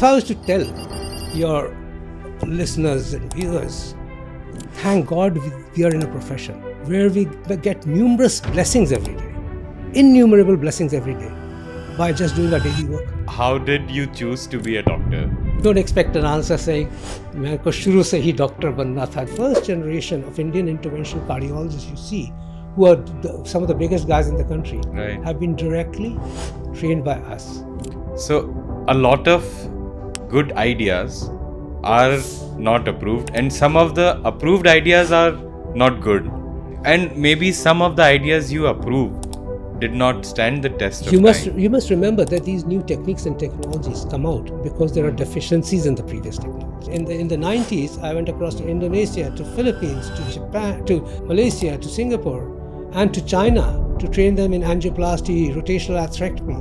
If I was to tell your listeners and viewers, thank God we are in a profession where we get numerous blessings every day, innumerable blessings every day by just doing our daily work. How did you choose to be a doctor? Don't expect an answer saying, "मैं को शुरू से ही doctor बनना था." First generation of Indian interventional cardiologists you see, who are some of the biggest guys in the country, Right. have been directly trained by us. So, a lot of good ideas are not approved, and some of the approved ideas are not good. And maybe some of the ideas you approved did not stand the test of time. You must remember that these new techniques and technologies come out because there are deficiencies in the previous technology. In the 90s, I went across to Indonesia, to Philippines, to Japan, to Malaysia, to Singapore, and to China to train them in angioplasty, rotational atherectomy.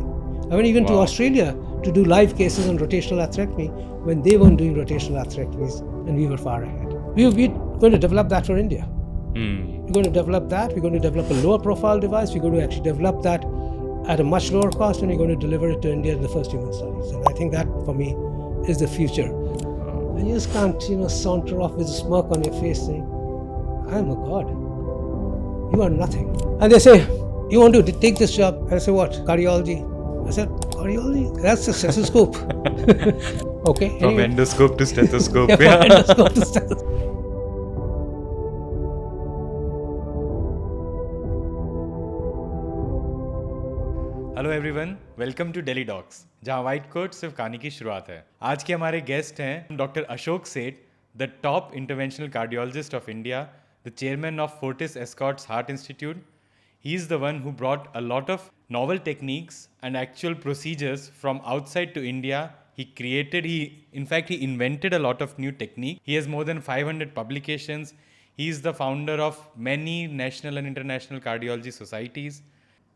I went even to Australia to do live cases on rotational atherectomy when they weren't doing rotational atherectomies and we were far ahead. We're going to develop that for India. We're going to develop that. We're going to develop a lower profile device. We're going to actually develop that at a much lower cost, and we're going to deliver it to India in the first human studies. And I think that, for me, is the future. And you just can't, saunter off with a smirk on your face saying, "I am a god. You are nothing." And they say, "You want to take this job?" And I say, "What? Cardiology?" I said, "Cardiology? That's a stethoscope." Okay. From endoscope to stethoscope. From endoscope to stethoscope. Hello everyone, welcome to daily docs, जहां white coat सिर्फ कहानी की शुरुआत है। आज के हमारे guest हैं डॉक्टर अशोक सेठ, the top interventional cardiologist of India, the chairman of Fortis Escorts heart institute. He is the one who brought a lot of novel techniques and actual procedures from outside to India. In fact, he invented a lot of new technique. He has more than 500 publications. He is the founder of many national and international cardiology societies.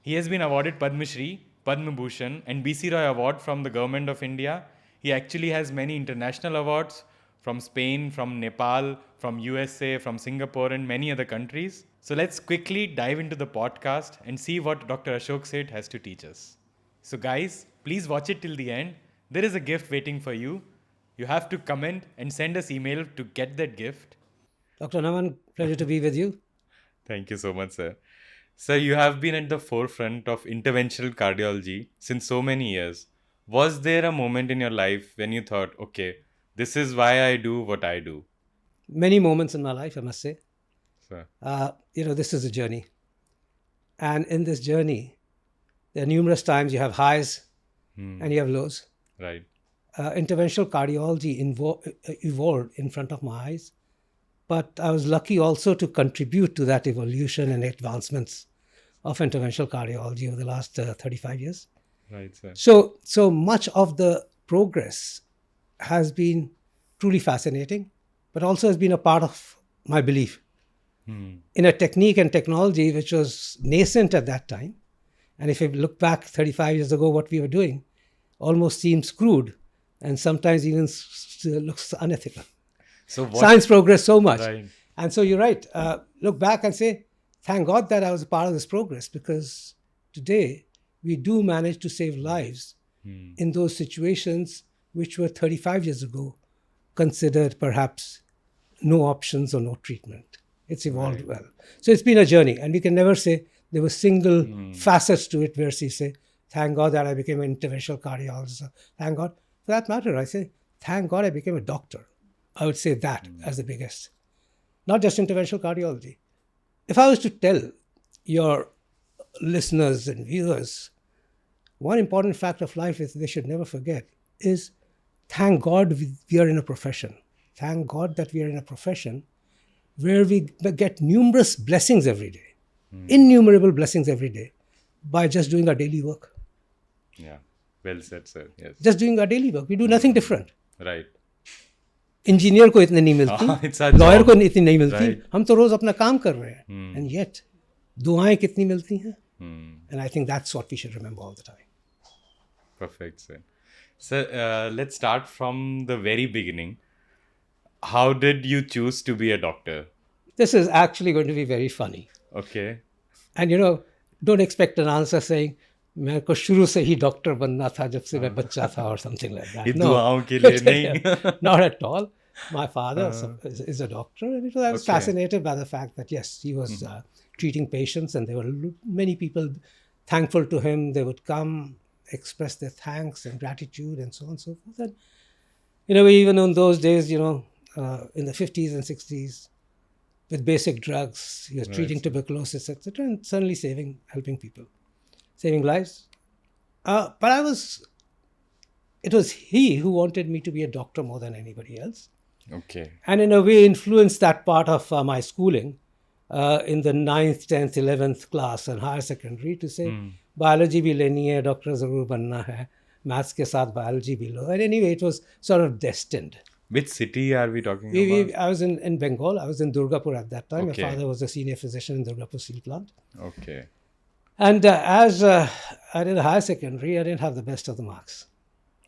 He has been awarded Padma Shri, Padma Bhushan and BC Roy Award from the Government of India. He actually has many international awards from Spain, from Nepal, from USA, from Singapore and many other countries. So let's quickly dive into the podcast and see what Dr. Ashok Seth has to teach us. So guys, please watch it till the end. There is a gift waiting for you. You have to comment and send us email to get that gift. Dr. Naman, pleasure to be with you. Thank you so much, sir. Sir, you have been at the forefront of interventional cardiology since so many years. Was there a moment in your life when you thought, okay, this is why I do what I do? Many moments in my life, I must say. Sir. This is a journey. And in this journey, there are numerous times you have highs and you have lows. Right. Interventional cardiology evolved in front of my eyes. But I was lucky also to contribute to that evolution and advancements of interventional cardiology over the last 35 years. Right, sir. So much of the progress has been truly fascinating, but also has been a part of my belief in a technique and technology which was nascent at that time. And if you look back 35 years ago, what we were doing almost seems crude and sometimes even looks unethical. So Science progressed so much. Right. And so you're right. Look back and say, thank God that I was a part of this progress, because today we do manage to save lives in those situations which were 35 years ago considered perhaps no options or no treatment. It's evolved well. So it's been a journey, and we can never say there were single facets to it where you say, thank God that I became an interventional cardiologist. Thank God. For that matter, I say, thank God I became a doctor. I would say that as the biggest. Not just interventional cardiology. If I was to tell your listeners and viewers, one important fact of life is they should never forget is, thank God we are in a profession. Thank God that we are in a profession where we get numerous blessings every day, innumerable blessings every day by just doing our daily work. Yeah, well said, sir. Yes. Just doing our daily work. We do nothing different. Right. Engineer को इतने नहीं मिलती, lawyer को इतनी नहीं मिलती, हम तो रोज अपना काम कर रहे हैं, एंड येट दुआएं कितनी मिलती हैं. And I think that's what we should remember all the time. Perfect, sir. Sir, let's start from the very beginning. How did you choose to be a doctor? This is actually going to be very funny. Okay. And don't expect an answer saying, मेरे को शुरू से ही doctor बनना था जब से मैं बच्चा था or something like that. ये No, दुआओं के लिए नहीं. not at all. My father is a doctor, and I was Okay. fascinated by the fact that yes, he was treating patients, and there were many people thankful to him. They would come, express their thanks and gratitude, and so on and so forth. And even in those days, in the 50s and 60s, with basic drugs, he was treating tuberculosis, etc., and certainly helping people, saving lives. But it was he who wanted me to be a doctor more than anybody else. Okay. And in a way influenced that part of my schooling in the 9th, 10th, 11th class and higher secondary to say, biology bhi leni hai, doctor zarur banna hai, maths ke saath biology bhi lo. And anyway, it was sort of destined. Which city are we talking about? I was in Bengal. I was in Durgapur at that time. Okay. My father was a senior physician in Durgapur steel plant. Okay. And as I did higher secondary, I didn't have the best of the marks.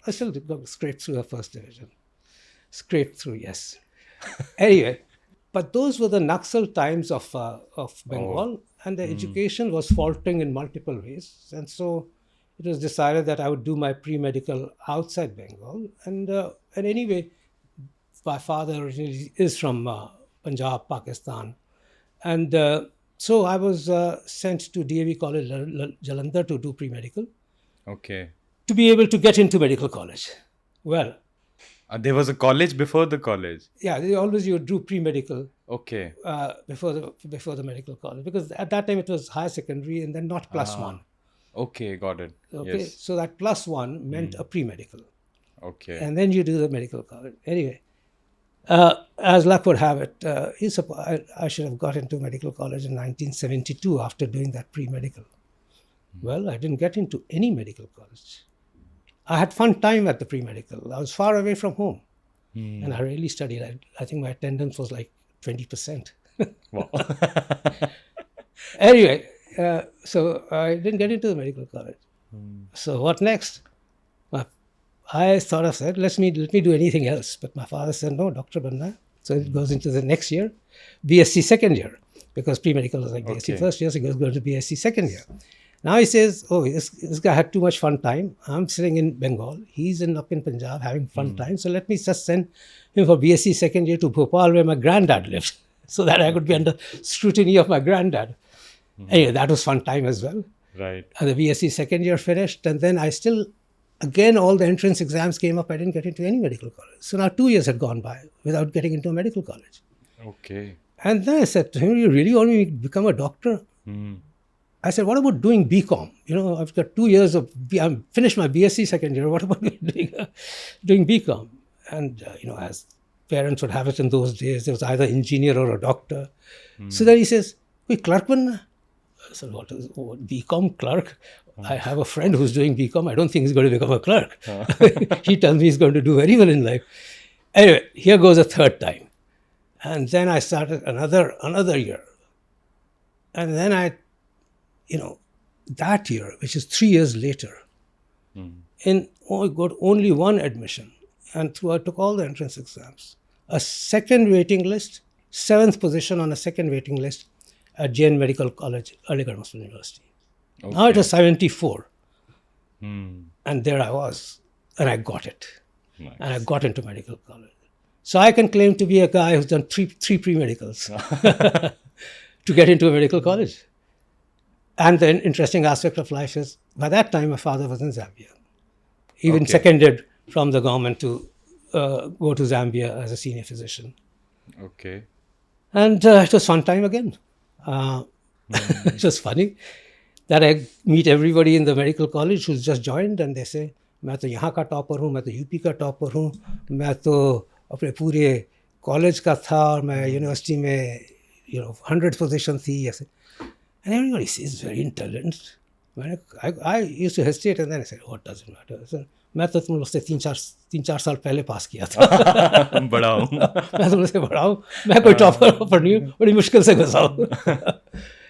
I still scraped through a first division. Scraped through, yes. Anyway, but those were the Naxal times of Bengal, and the education was faltering in multiple ways. And so it was decided that I would do my pre-medical outside Bengal. And anyway, my father originally is from Punjab, Pakistan. And so I was sent to DAV College, Jalandhar to do pre-medical. Okay. To be able to get into medical college. Well, there was a college before the college. Yeah, you do pre-medical. Okay. Before the medical college, because at that time it was higher secondary and then not +1. Okay, got it. Okay, Yes. so that +1 meant a pre-medical. Okay. And then you do the medical college. Anyway, as luck would have it, I should have got into medical college in 1972 after doing that pre-medical. Well, I didn't get into any medical college. I had fun time at the pre-medical. I was far away from home. And I really studied. I think my attendance was like 20%. Wow. Anyway, so I didn't get into the medical college. So what next? I sort of said, let me do anything else. But my father said, no, Dr. Banna. So it goes into the next year, BSc second year, because pre-medical was like BSc Okay. first year, so he goes going to BSc second year. Now he says, oh, this guy had too much fun time. I'm sitting in Bengal. He's up in Punjab having fun time. So let me just send him for BSc second year to Bhopal, where my granddad lived, so that I could be under scrutiny of my granddad. Anyway, that was fun time as well. Right. And the BSc second year finished. And then I still, again, all the entrance exams came up. I didn't get into any medical college. So now 2 years had gone by without getting into a medical college. Okay. And then I said to him, you really want me to become a doctor? I said, what about doing BCom? I've got 2 years I'm finished my BSc second year. What about doing BCom? And, as parents would have it in those days, there was either engineer or a doctor. So then he says, "Koi clerk banna?" I said, what BCom clerk? I have a friend who's doing BCom. I don't think he's going to become a clerk. He tells me he's going to do very well in life. Anyway, here goes a third time. And then I started another year. And then I that year, which is 3 years later, I got only one admission. And I took all the entrance exams. A second waiting list, 7th position on a second waiting list at Jain Medical College, Aligarh Muslim University. Okay. Now it was 74. And there I was. And I got it. Nice. And I got into medical college. So I can claim to be a guy who's done three pre-medicals to get into a medical college. And the interesting aspect of life is, by that time, my father was in Zambia. He been seconded from the government to go to Zambia as a senior physician. Okay. And it was fun time again. It was funny that I meet everybody in the medical college who's just joined, and they say, मैं तो यहाँ का topper हूँ, मैं तो UP का topper हूँ, मैं तो अपने पूरे कॉलेज का था और मैं यूनिवर्सिटी में 100th position थी ऐसे. And everybody says very intelligent. I used to hesitate, and then I said, what does it matter? So, मैं तो तुम लोग से 3-4 साल पहले पास किया था. बड़ा हूँ. मैं तुम लोग से बड़ा हूँ. मैं कोई टॉपर नहीं हूँ. बड़ी मुश्किल से घुसा हूँ.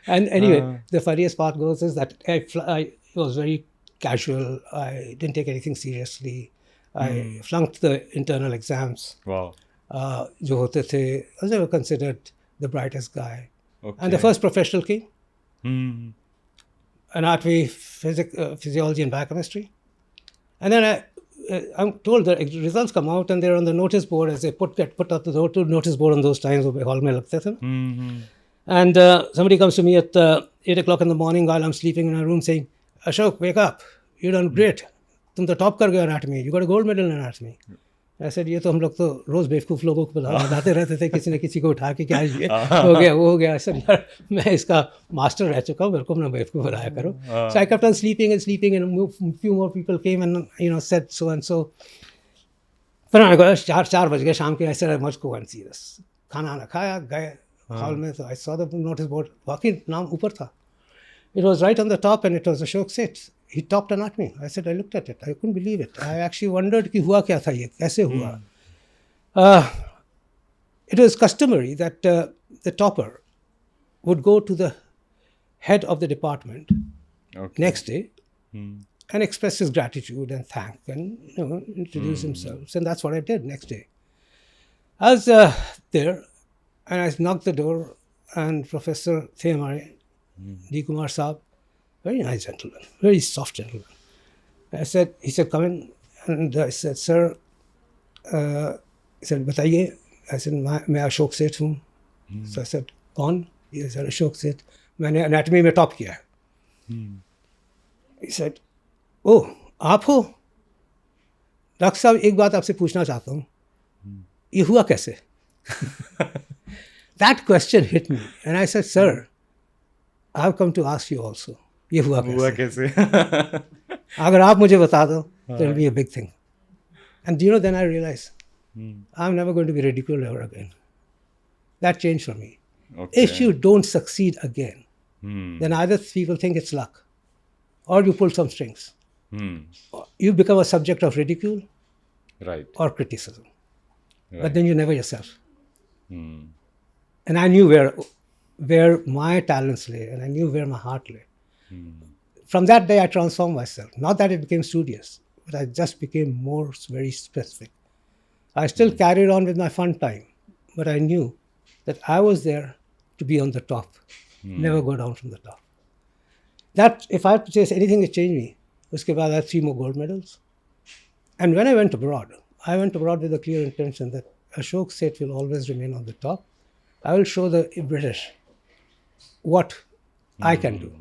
And anyway, the funniest part goes is that I was very casual. I didn't take anything seriously. I flunked the internal exams. Wow. जो होते थे, I was never considered the brightest guy. Okay. And the first professional came. anatomy, physiology, and biochemistry. And then I'm told the results come out and they're on the notice board as they get put up the notice board on those times. Hall mein lagte the. And somebody comes to me at 8 o'clock in the morning while I'm sleeping in my room saying, Ashok, wake up. You've done great. तुम तो top कर गए anatomy. You got a gold medal in anatomy. I said, ये तो हम लोग तो रोज बेवकूफ़ लोगों को बताते रहते थे किसी न किसी को उठा के क्या ये हो गया वो हो गया. I said, यार मैं इसका मास्टर रह चुका हूँ मेरे को अपना बेवकूफ़ बनाया करो. So I kept on sleeping and few more people came and said so and so. फिर मैंने कहा 4 बज गए शाम के. I said, I must go and see this. खाना आना खाया गए हॉल में. So I saw the notice board. वाकई नाम ऊपर था. It was right on the top and it was Ashok Seth. He topped anatomy. I said, I looked at it. I couldn't believe it. I actually wondered कि हुआ क्या था ये, कैसे हुआ. It was customary that the topper would go to the head of the department next day and express his gratitude and thank and introduce himself. And that's what I did next day. I was there and I knocked the door and Professor Themare, D. Kumar Saab, very nice gentleman, very soft gentleman. He said, come in. And I said, sir, he said, बताइए. I said, मैं अशोक सेठ हूँ. So I said, कौन? He said, Ashok सेठ. मैंने anatomy में top किया है. He said, oh, आप हो? डॉक्टर साहब एक बात आपसे पूछना चाहता हूँ. ये हुआ कैसे? That question hit me. And I said, sir, I've come to ask you also. ये हुआ कैसे? अगर आप मुझे बता दो, there will be a big thing. And then I realized, I'm never going to be ridiculed ever again. That changed for me. Okay. If you don't succeed again, then either people think it's luck, or you pull some strings. You become a subject of ridicule, or criticism. But then you're never yourself. And I knew where my talents lay, and I knew where my heart lay. From that day, I transformed myself. Not that it became studious, but I just became very specific. I still carried on with my fun time, but I knew that I was there to be on the top, never go down from the top. That, if I have to say anything that changed me, uske baad I had 3 more gold medals. And when I went abroad with a clear intention that Ashok Seth will always remain on the top. I will show the British what I can do.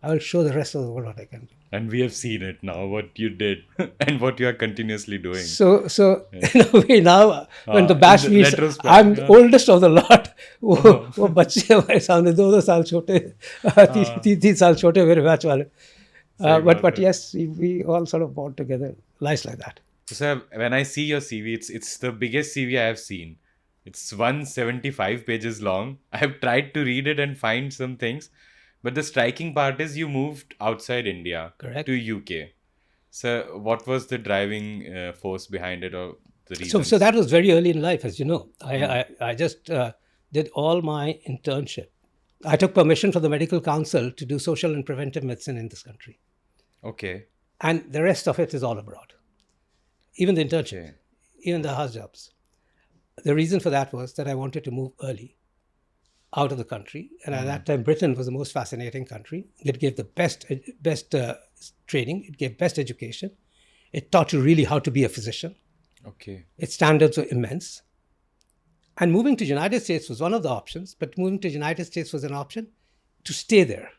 I will show the rest of the world what I can do. And we have seen it now, what you did and what you are continuously doing. So in a way now, when the batch meets, I'm the oldest of the lot. वो बच्चे हमारे सामने 2 साल छोटे, 3 साल छोटे मेरे batch वाले. But yes, we all sort of bond together. Lives like that. So when I see your CV, it's the biggest CV I have seen. It's 175 pages long. I have tried to read it and find some things. But the striking part is you moved outside India. Correct. To UK. So what was the driving force behind it, or the reason? So that was very early in life, as you know. I just did all my internship. I took permission from the medical council to do social and preventive medicine in this country. Okay. And the rest of it is all abroad. Even the internship, even the house jobs. The reason for that was that I wanted to move early out of the country. And at that time, Britain was the most fascinating country. It gave the best training. It gave best education. It taught you really how to be a physician. Okay. Its standards were immense. And moving to the United States was one of the options, but moving to the United States was an option to stay there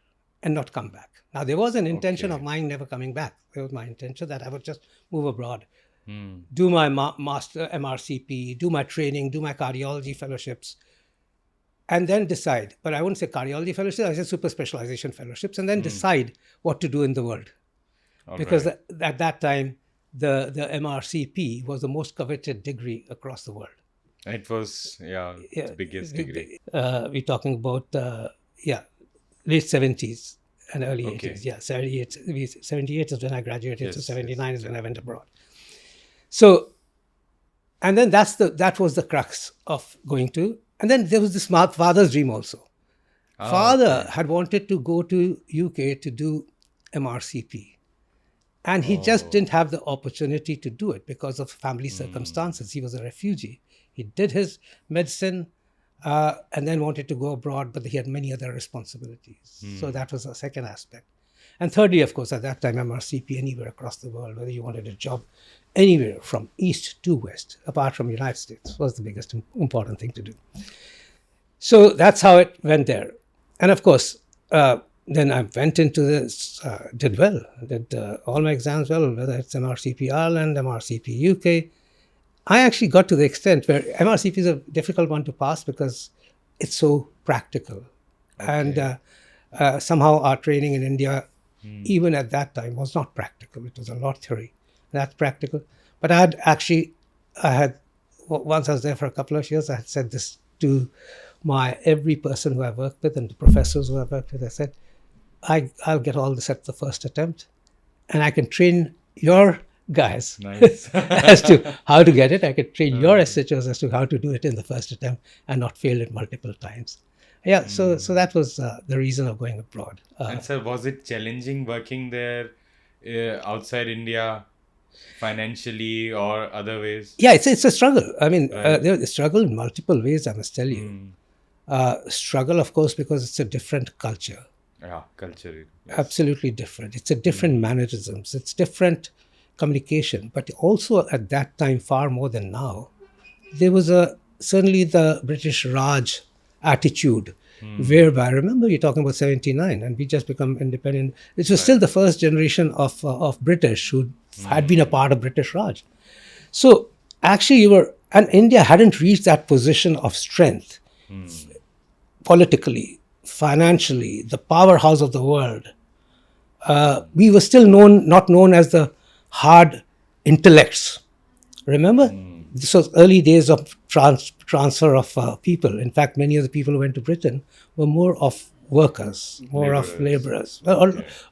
and not come back. Now, there was an intention of mine never coming back. There was my intention that I would just move abroad, do my master MRCP, do my training, do my cardiology fellowships, and then decide. But I wouldn't say cardiology fellowships, I said super specialization fellowships, and then decide what to do in the world. Because at that time, the MRCP was the most coveted degree across the world. It was, the biggest degree. We're talking about, late 70s and early 80s. Yeah, 78 is when I graduated, so 79 is when I went abroad. So, and then that was the crux of going to, and then there was this father's dream also. Father had wanted to go to UK to do MRCP. And he just didn't have the opportunity to do it because of family circumstances. He was a refugee. He did his medicine and then wanted to go abroad, but he had many other responsibilities. So that was a second aspect. And thirdly, of course, at that time, MRCP anywhere across the world, whether you wanted a job anywhere from east to west, apart from the United States, was the biggest important thing to do. So that's how it went there. And of course, then I went into this, did well, did all my exams well, whether it's MRCP Ireland, MRCP UK. I actually got to the extent where MRCP is a difficult one to pass because it's so practical. Okay. And somehow our training in India, even at that time, was not practical. It was a lot theory. That's practical. But once I was there for a couple of years, I had said this to every person who I worked with and the professors who I worked with. I said, I'll get all this at the first attempt, and I can train your guys as to how to get it. I can train your SHOs as to how to do it in the first attempt and not fail it multiple times. Yeah, so that was the reason of going abroad. And sir, was it challenging working there outside India, financially or other ways? Yeah, it's a struggle. I mean, there's a struggle in multiple ways, I must tell you. Struggle, of course, because it's a different culture. Yeah, culture. Yes. Absolutely different. It's a different mannerisms. It's different communication. But also at that time, far more than now, there was certainly the British Raj attitude, whereby, remember, you're talking about 79 and we just become independent. It was still the first generation of British who had been a part of British Raj. So actually and India hadn't reached that position of strength politically, financially, the powerhouse of the world. We were still not known as the hard intellects. Remember? This was early days of transfer of people. In fact, many of the people who went to Britain were more of workers, more of laborers,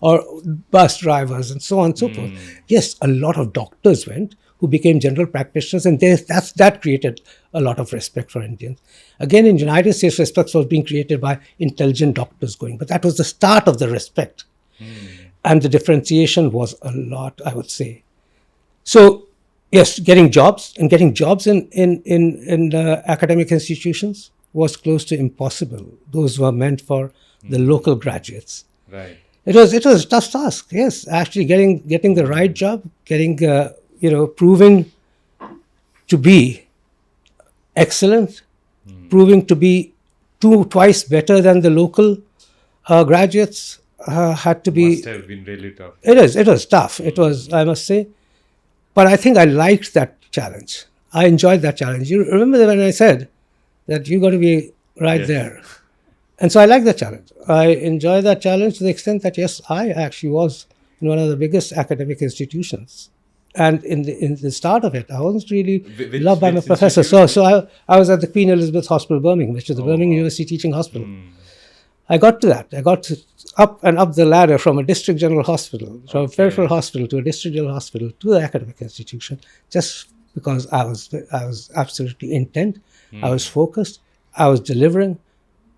or bus drivers, and so on and so forth. Yes, a lot of doctors went who became general practitioners, and that created a lot of respect for Indians. Again, in the United States, respect was being created by intelligent doctors going, but that was the start of the respect. And the differentiation was a lot, I would say. So, yes, getting jobs in academic institutions was close to impossible. Those were meant for the local graduates. Right. It was a tough task. Yes, actually getting the right job, proving to be excellent, proving to be twice better than the local graduates had to be. Must have been really tough. It was tough. It was, I must say. But I think I liked that challenge. I enjoyed that challenge. You remember when I said that you got to be right there. And so I liked that challenge. I enjoyed that challenge to the extent that, yes, I actually was in one of the biggest academic institutions. And in the start of it, I wasn't really loved by my professor. So I was at the Queen Elizabeth Hospital, Birmingham, which is the Birmingham University Teaching Hospital. I got to that. I got up the ladder from a district general hospital, from a peripheral hospital to a district general hospital to the academic institution, just because I was absolutely intent. I was focused. I was delivering,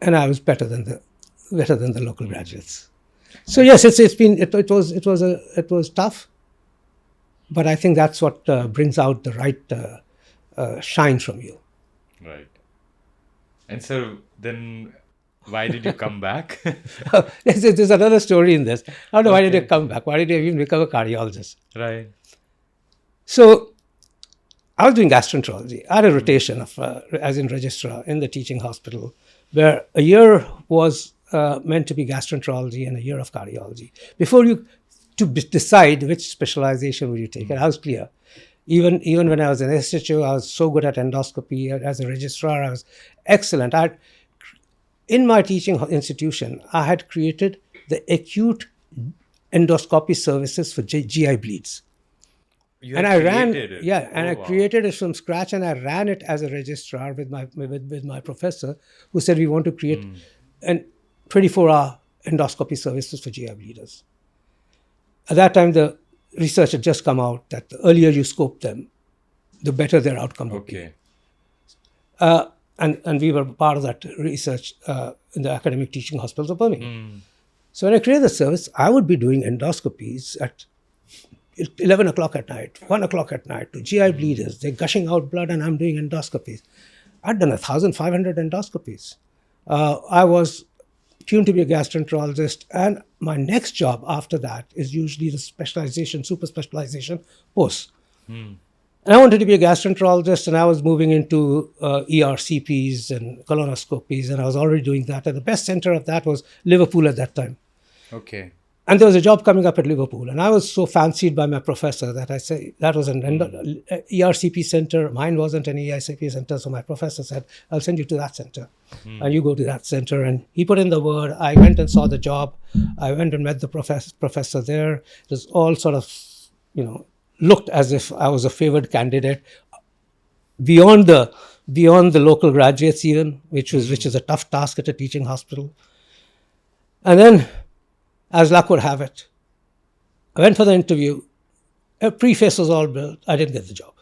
and I was better than the local graduates. So yes, it was tough, but I think that's what brings out the right shine from you. Right. And so then, why did you come back? There's another story in this. I don't know, why did you come back? Why did you even become a cardiologist? Right. So I was doing gastroenterology. I had a rotation as in registrar in the teaching hospital, where a year was meant to be gastroenterology and a year of cardiology. Before you decide which specialization would you take, and I was clear. Even when I was an SHO, I was so good at endoscopy. As a registrar, I was excellent. In my teaching institution, I had created the acute endoscopy services for GI bleeds. I created it from scratch, and I ran it as a registrar with my professor, who said we want to create an 24-hour endoscopy services for GI bleeders. At that time, the research had just come out that the earlier you scope them, the better their outcome would be. And we were part of that research in the academic teaching hospitals of Birmingham. So when I created the service, I would be doing endoscopies at 11 o'clock at night, 1 o'clock at night to GI bleeders. They're gushing out blood and I'm doing endoscopies. I'd done 1,500 endoscopies. I was tuned to be a gastroenterologist. And my next job after that is usually the specialization, super specialization post. And I wanted to be a gastroenterologist, and I was moving into ERCPs and colonoscopies, and I was already doing that. And the best center of that was Liverpool at that time. Okay. And there was a job coming up at Liverpool, and I was so fancied by my professor that I say that was an ERCP center. Mine wasn't an ERCP center, so my professor said, "I'll send you to that center, and you go to that center." And he put in the word. I went and saw the job. I went and met the professor there. It was all sort of, looked as if I was a favored candidate beyond the local graduates even, which is a tough task at a teaching hospital. And then, as luck would have it, I went for the interview. A preface was all built. I didn't get the job.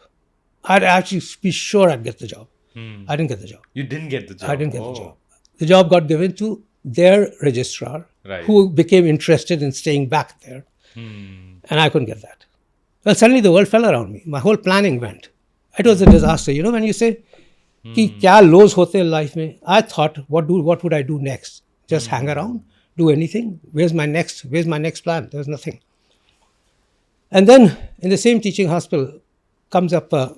I'd actually be sure I'd get the job. I didn't get the job. You didn't get the job? I didn't get the job. The job got given to their registrar, Right. who became interested in staying back there. And I couldn't get that. Well, suddenly the world fell around me. My whole planning went. It was a disaster. You know, when you say, कि क्या lows होते हैं life में, I thought, what would I do next? Just hang around? Do anything? Where's my next plan? There was nothing. And then in the same teaching hospital comes up a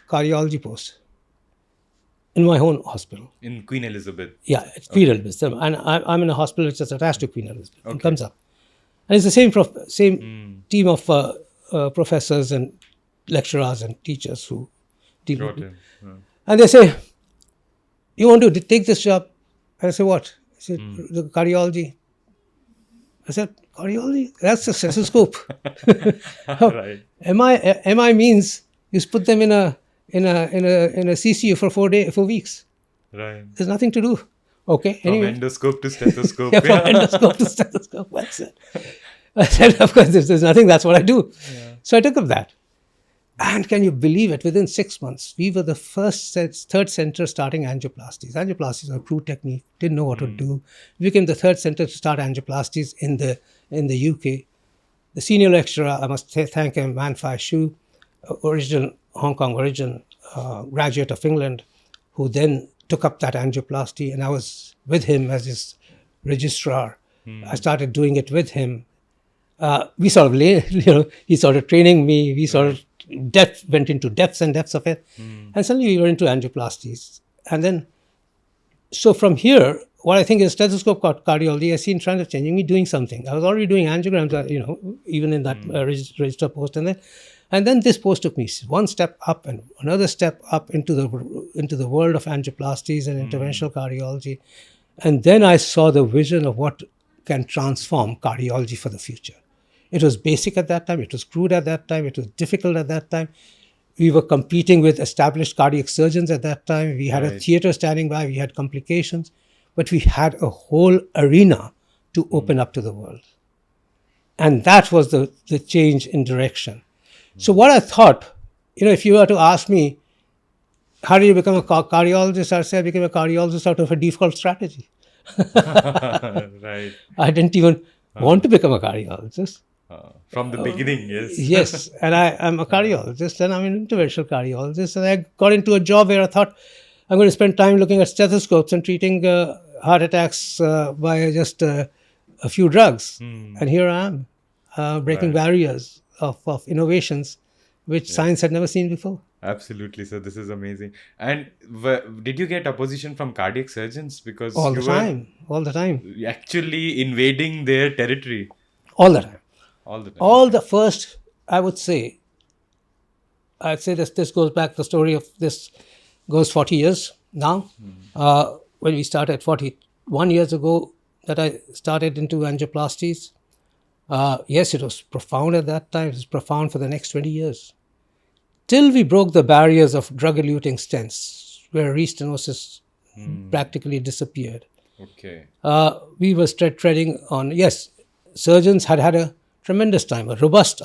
cardiology post in my own hospital. In Queen Elizabeth? Yeah, it's Queen Elizabeth. And I'm in a hospital which is attached to Queen Elizabeth. Okay. It comes up. And it's the same team of professors and lecturers and teachers who deal with it. And they say, you want to take this job? And I say, what? I said, the cardiology. I said, cardiology? That's a stethoscope. Right. MI means you put them in a CCU for 4 weeks. Right. There's nothing to do. Okay. From Anyway. endoscope to stethoscope. Yeah, from endoscope to stethoscope. That's it. I said, of course, if there's nothing, that's what I do. Yeah. So I took up that. And can you believe it? Within 6 months, we were the third center starting angioplasties. Angioplasties are a crude technique. Didn't know what to do. We became the third center to start angioplasties in the UK. The senior lecturer, I must thank him, Man Fai Shu, Hong Kong origin, graduate of England, who then took up that angioplasty, and I was with him as his registrar. I started doing it with him. We sort of, he started training me. We sort of went into depths and depths of it. And suddenly we were into angioplasties. And then, so from here, what I think is stethoscope cardiology, I see in terms of changing me doing something. I was already doing angiograms, even in that register post. And then this post took me one step up and another step up into the world of angioplasties and interventional cardiology. And then I saw the vision of what can transform cardiology for the future. It was basic at that time. It was crude at that time. It was difficult at that time. We were competing with established cardiac surgeons at that time. We had a theater standing by. We had complications. But we had a whole arena to open up to the world. And that was the change in direction. So what I thought, if you were to ask me, how did you become a cardiologist? I'd say I became a cardiologist out of a default strategy. Right. I didn't even want to become a cardiologist. From the beginning, yes. Yes, and I'm a cardiologist, and I'm an interventional cardiologist, and I got into a job where I thought I'm going to spend time looking at stethoscopes and treating heart attacks by just a few drugs. And here I am, breaking barriers of innovations which science had never seen before. Absolutely, so this is amazing. And did you get opposition from cardiac surgeons? Because all the time. Actually invading their territory. All the time. All the first, I'd say this goes back, the story of this goes 40 years now. When we started 41 years ago that I started into angioplasties. Yes, it was profound at that time. It was profound for the next 20 years. Till we broke the barriers of drug-eluting stents, where restenosis practically disappeared. Okay. We were treading on, yes, surgeons had a tremendous time, a robust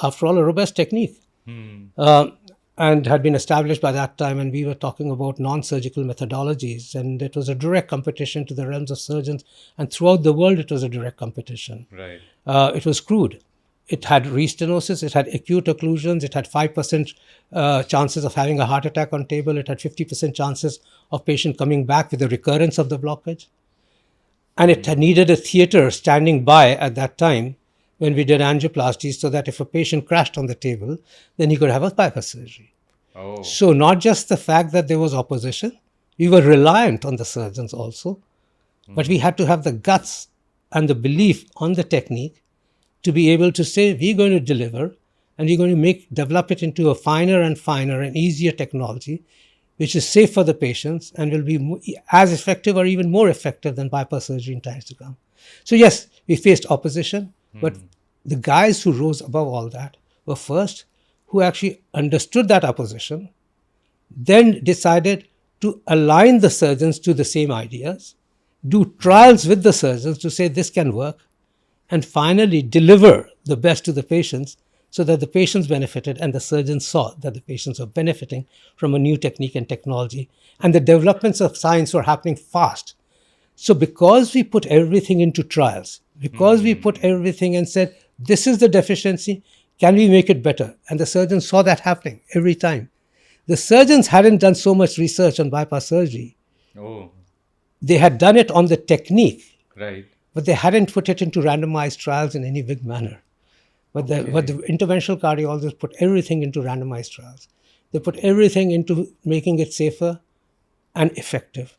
technique, and had been established by that time, and we were talking about non-surgical methodologies, and it was a direct competition to the realms of surgeons, and throughout the world it was a direct competition. Right. It was crude. It had restenosis, it had acute occlusions, it had 5% chances of having a heart attack on table, it had 50% chances of patient coming back with a recurrence of the blockage. And it had needed a theater standing by at that time when we did angioplasty, so that if a patient crashed on the table, then he could have a bypass surgery. Oh. So not just the fact that there was opposition, we were reliant on the surgeons also, but we had to have the guts and the belief on the technique to be able to say, we're going to deliver and we're going to develop it into a finer and finer and easier technology, which is safe for the patients and will be as effective or even more effective than bypass surgery in times to come. So yes, we faced opposition, but the guys who rose above all that were first who actually understood that opposition, then decided to align the surgeons to the same ideas, do trials with the surgeons to say this can work, and finally deliver the best to the patients so that the patients benefited and the surgeons saw that the patients were benefiting from a new technique and technology. And the developments of science were happening fast. So because we put everything into trials, because we put everything and said, this is the deficiency, can we make it better? And the surgeons saw that happening every time. The surgeons hadn't done so much research on bypass surgery. Oh. They had done it on the technique, Right. but they hadn't put it into randomized trials in any big manner. But the interventional cardiologists put everything into randomized trials. They put everything into making it safer and effective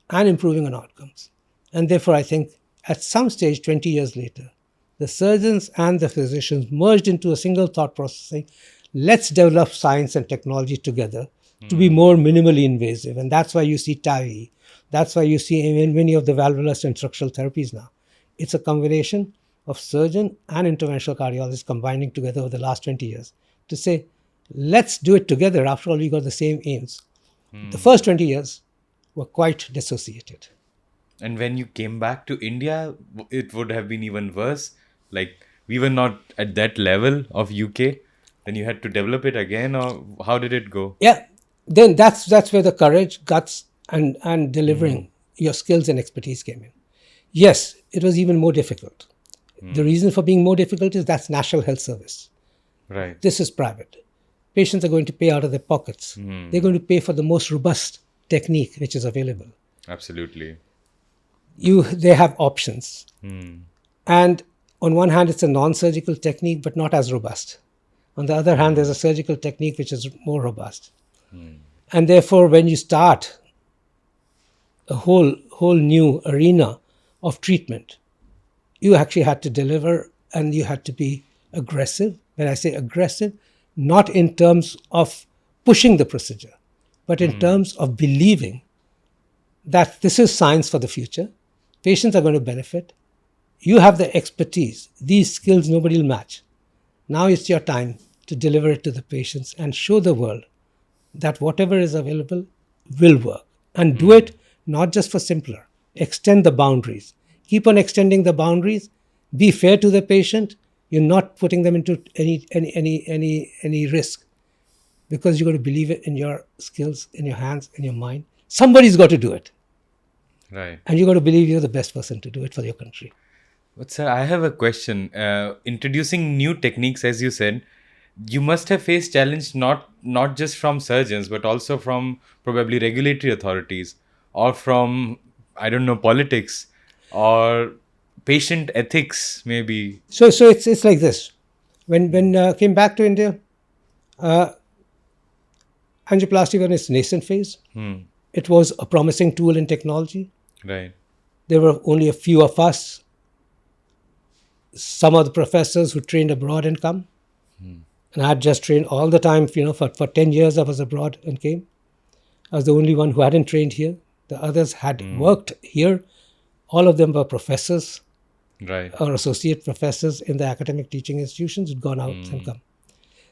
and improving on outcomes. And therefore, I think at some stage, 20 years later, the surgeons and the physicians merged into a single thought process saying, let's develop science and technology together to be more minimally invasive. And that's why you see TAVI. That's why you see in many of the valvular and structural therapies now. It's a combination of surgeon and interventional cardiologists combining together over the last 20 years to say, let's do it together. After all, we got the same aims. The first 20 years were quite dissociated. And when you came back to India, it would have been even worse. Like, we were not at that level of UK. Then you had to develop it again, or how did it go? Yeah, then that's where the courage, guts, and delivering your skills and expertise came in. Yes, it was even more difficult. The reason for being more difficult is that's National Health Service. Right. This is private. Patients are going to pay out of their pockets. They're going to pay for the most robust technique which is available. Absolutely. They have options. And on one hand, it's a non-surgical technique, but not as robust. On the other hand, there's a surgical technique which is more robust. And therefore, when you start a whole new arena of treatment, you actually had to deliver and you had to be aggressive. When I say aggressive, not in terms of pushing the procedure, but in terms of believing that this is science for the future. Patients are going to benefit. You have the expertise. These skills nobody will match. Now it's your time to deliver it to the patients and show the world that whatever is available will work. And do it not just for simpler. Extend the boundaries. Keep on extending the boundaries. Be fair to the patient. You're not putting them into any risk because you're going to believe it in your skills, in your hands, in your mind. Somebody's got to do it. Right. And you've got to believe you're the best person to do it for your country. But sir, I have a question. Introducing new techniques, as you said, you must have faced challenge not just from surgeons, but also from probably regulatory authorities or from, I don't know, politics or patient ethics, maybe. So it's like this. When came back to India, angioplasty was in its nascent phase. It was a promising tool in technology. Right. There were only a few of us. Some of the professors who trained abroad and come. And I had just trained all the time, for 10 years I was abroad and came. I was the only one who hadn't trained here. The others had worked here. All of them were professors. Right. Or associate professors in the academic teaching institutions who'd gone out and come.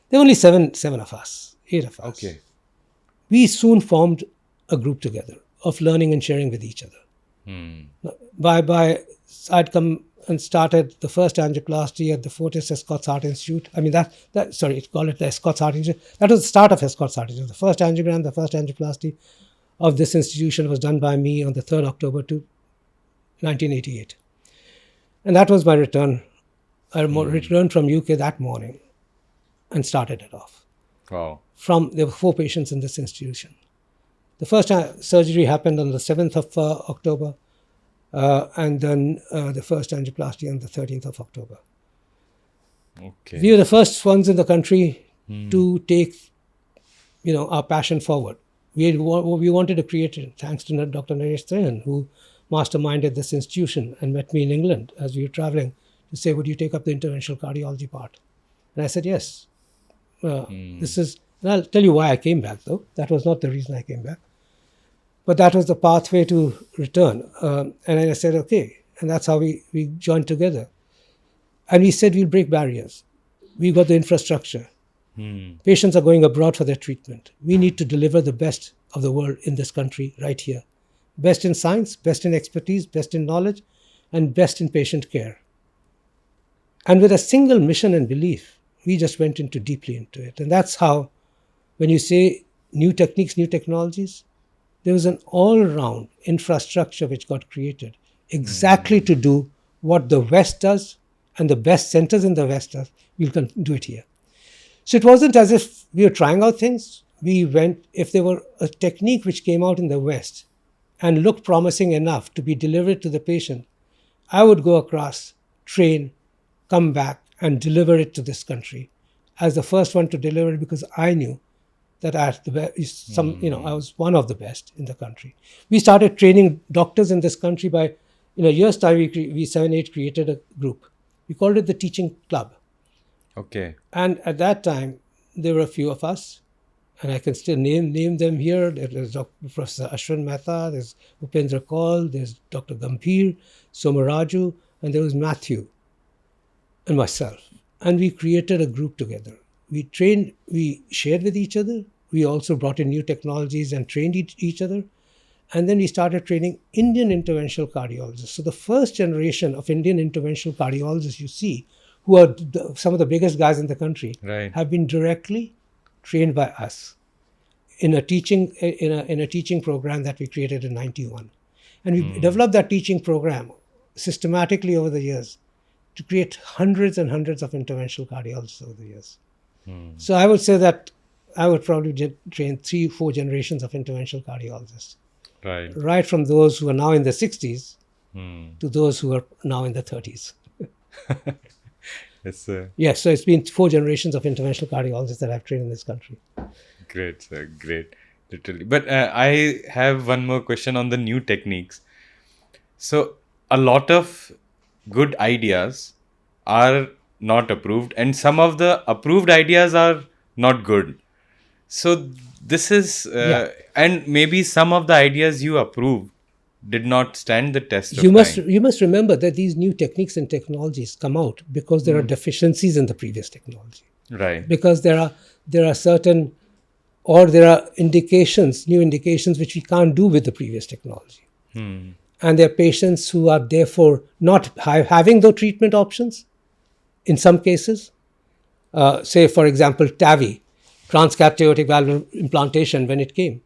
There were only seven of us, 8 of us. Okay. We soon formed a group together of learning and sharing with each other. I'd come and started the first angioplasty at the Fortis Escorts Heart Institute. I mean, call it the Escorts Heart Institute. That was the start of Escorts Heart Institute. The first angiogram, the first angioplasty of this institution was done by me on the 3rd October 1988. And that was my return. I returned from UK that morning and started it off. Wow. There were 4 patients in this institution. The first surgery happened on the 7th of October. and then the first angioplasty on the 13th of October. Okay. We were the first ones in the country to take, our passion forward. We wanted to create it, thanks to Dr. Naresh Trehan, who masterminded this institution and met me in England as we were traveling to say, would you take up the interventional cardiology part? And I said, yes. This is, and I'll tell you why I came back, though. That was not the reason I came back. But that was the pathway to return. And then I said, okay. And that's how we joined together. And we said, we'll break barriers. We've got the infrastructure. Patients are going abroad for their treatment. We need to deliver the best of the world in this country right here. Best in science, best in expertise, best in knowledge, and best in patient care. And with a single mission and belief, we just went deeply into it. And that's how, when you say new techniques, new technologies, there was an all-round infrastructure which got created exactly to do what the West does, and the best centers in the West does. We'll do it here. So it wasn't as if we were trying out things. We went, if there were a technique which came out in the West and looked promising enough to be delivered to the patient, I would go across, train, come back, and deliver it to this country as the first one to deliver it, because I knew that I was one of the best in the country. We started training doctors in this country by, in a year's time, we 7-8 created a group. We called it the Teaching Club. Okay. And at that time, there were a few of us, and I can still name them here. There's Professor Ashwin Mehta, there's Upendra Kaul, there's Dr. Gambhir, Somaraju, and there was Matthew and myself. And we created a group together. We trained, we shared with each other. We also brought in new technologies and trained each other. And then we started training Indian interventional cardiologists. So the first generation of Indian interventional cardiologists you see, who are some of the biggest guys in the country, have been directly trained by us in a teaching program that we created in '91. And we developed that teaching program systematically over the years to create hundreds and hundreds of interventional cardiologists over the years. So I would say that I would probably train 3-4 generations of interventional cardiologists. Right from those who are now in their 60s to those who are now in their 30s. Yes, so it's been 4 generations of interventional cardiologists that I've trained in this country. Great, sir, great. Literally. But I have one more question on the new techniques. So a lot of good ideas are not approved, and some of the approved ideas are not good. So this is, and maybe some of the ideas you approved did not stand the test of time. You must remember that these new techniques and technologies come out because there are deficiencies in the previous technology. Right. Because there are certain, or there are new indications which we can't do with the previous technology. And there are patients who are therefore not having the treatment options in some cases. Say, for example, TAVI, Transcath aortic valve implantation, when it came,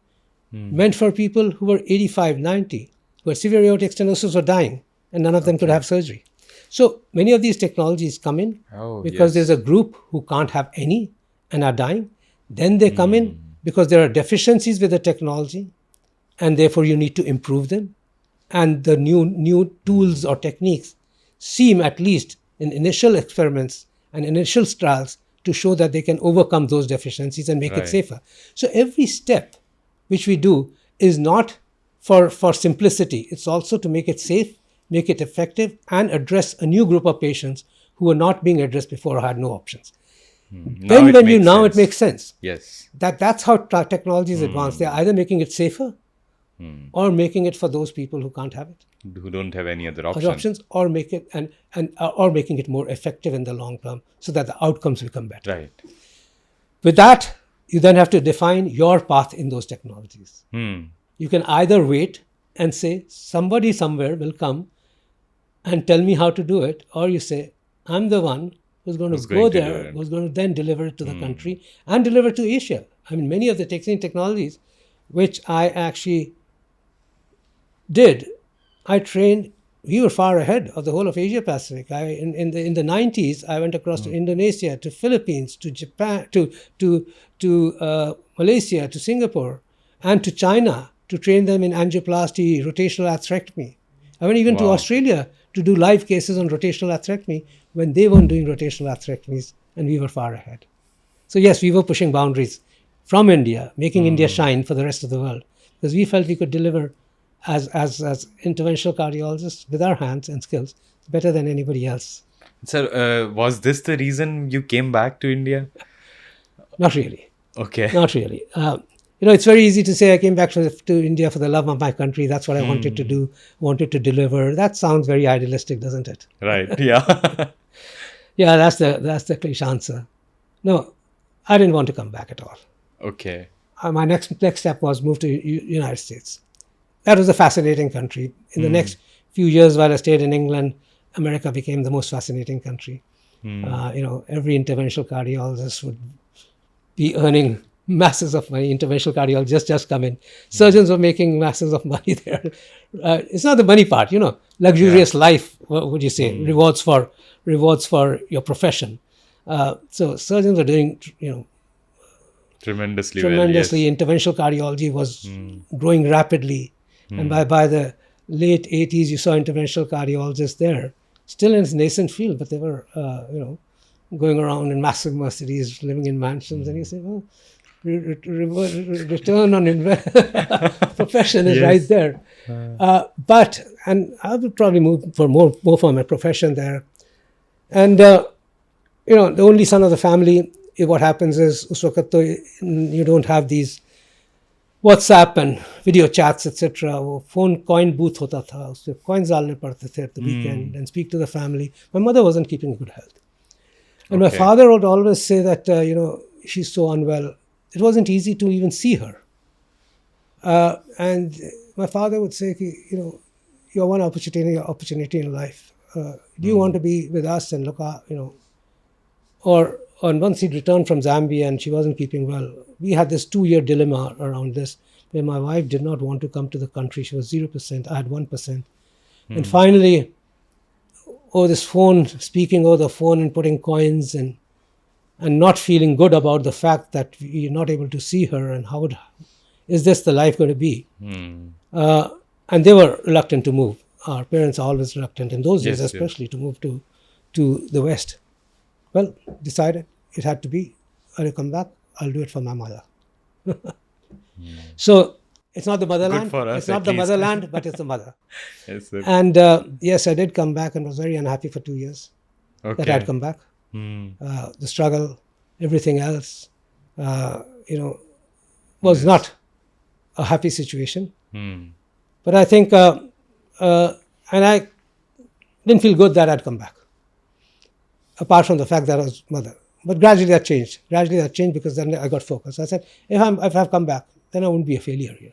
meant for people who were 85, 90, who had severe aortic stenosis or dying, and none of them could have surgery. So many of these technologies come in because there's a group who can't have any and are dying. Then they come in because there are deficiencies with the technology, and therefore you need to improve them. And the new tools or techniques seem, at least in initial experiments and initial trials, to show that they can overcome those deficiencies and make it safer. So every step which we do is not for simplicity. It's also to make it safe, make it effective, and address a new group of patients who were not being addressed before or had no options. Then it makes sense. Yes. That's how technology is advanced. They're either making it safer or making it for those people who can't have it, who don't have any other options, or make it or making it more effective in the long term, so that the outcomes become better. Right. With that, you then have to define your path in those technologies. You can either wait and say somebody somewhere will come and tell me how to do it, or you say I'm the one who's going to go there, who's going to then deliver it to the country and deliver it to Asia. I mean, many of the technologies which I actually did, I trained. We were far ahead of the whole of Asia Pacific. In the 90s, I went across to Indonesia, to Philippines, to Japan, to Malaysia, to Singapore, and to China to train them in angioplasty, rotational atherectomy, I went even to Wow. Australia to do live cases on rotational atherectomy when they weren't doing rotational atherectomies, and we were far ahead. So yes, we were pushing boundaries from India, making India shine for the rest of the world, because we felt we could deliver as interventional cardiologists with our hands and skills better than anybody else. Sir, was this the reason you came back to India? Not really. Okay. Not really. It's very easy to say I came back to India for the love of my country. That's what I wanted to do, wanted to deliver. That sounds very idealistic, doesn't it? Right. Yeah. Yeah, that's the cliche answer. No, I didn't want to come back at all. Okay. My next step was move to United States. That was a fascinating country. In the next few years, while I stayed in England, America became the most fascinating country. Every interventional cardiologist would be earning masses of money. Interventional cardiologists just come in. Surgeons were making masses of money there. It's not the money part, luxurious life. What would you say? Rewards for your profession. So surgeons were doing, Tremendously well. tremendously. Interventional cardiology was growing rapidly, and by the late 80s, you saw interventional cardiologists there, still in its nascent field, but they were, going around in massive Mercedes, living in mansions, and you say, well, return on profession is right there. And I would probably move for more for my profession there. And the only son of the family, what happens is उस वक्त तो you don't have these WhatsApp and video chats etc. वो phone coin booth होता था, उससे coins डालने पड़ते थे at the weekend and speak to the family. My mother wasn't keeping good health, and my father would always say that she's so unwell. It wasn't easy to even see her. And my father would say, you have one opportunity in life. Do you want to be with us and look at, or once he'd returned from Zambia and she wasn't keeping well, we had this 2-year dilemma around this, where my wife did not want to come to the country. She was 0%, I had 1%. And finally, speaking over the phone and putting coins and not feeling good about the fact that we're not able to see her, and is this the life going to be? And they were reluctant to move. Our parents are always reluctant in those days, especially to move to the West. Well, decided it had to be. I'll come back. I'll do it for my mother. So it's not the motherland. It's not the motherland, but it's the mother. Yes, sir. And yes, I did come back and was very unhappy for 2 years that I'd come back. The struggle, everything else, was not a happy situation. But I think, and I didn't feel good that I'd come back, apart from the fact that I was mother. But gradually that changed. Because then I got focused. I said, if I've come back, then I won't be a failure here.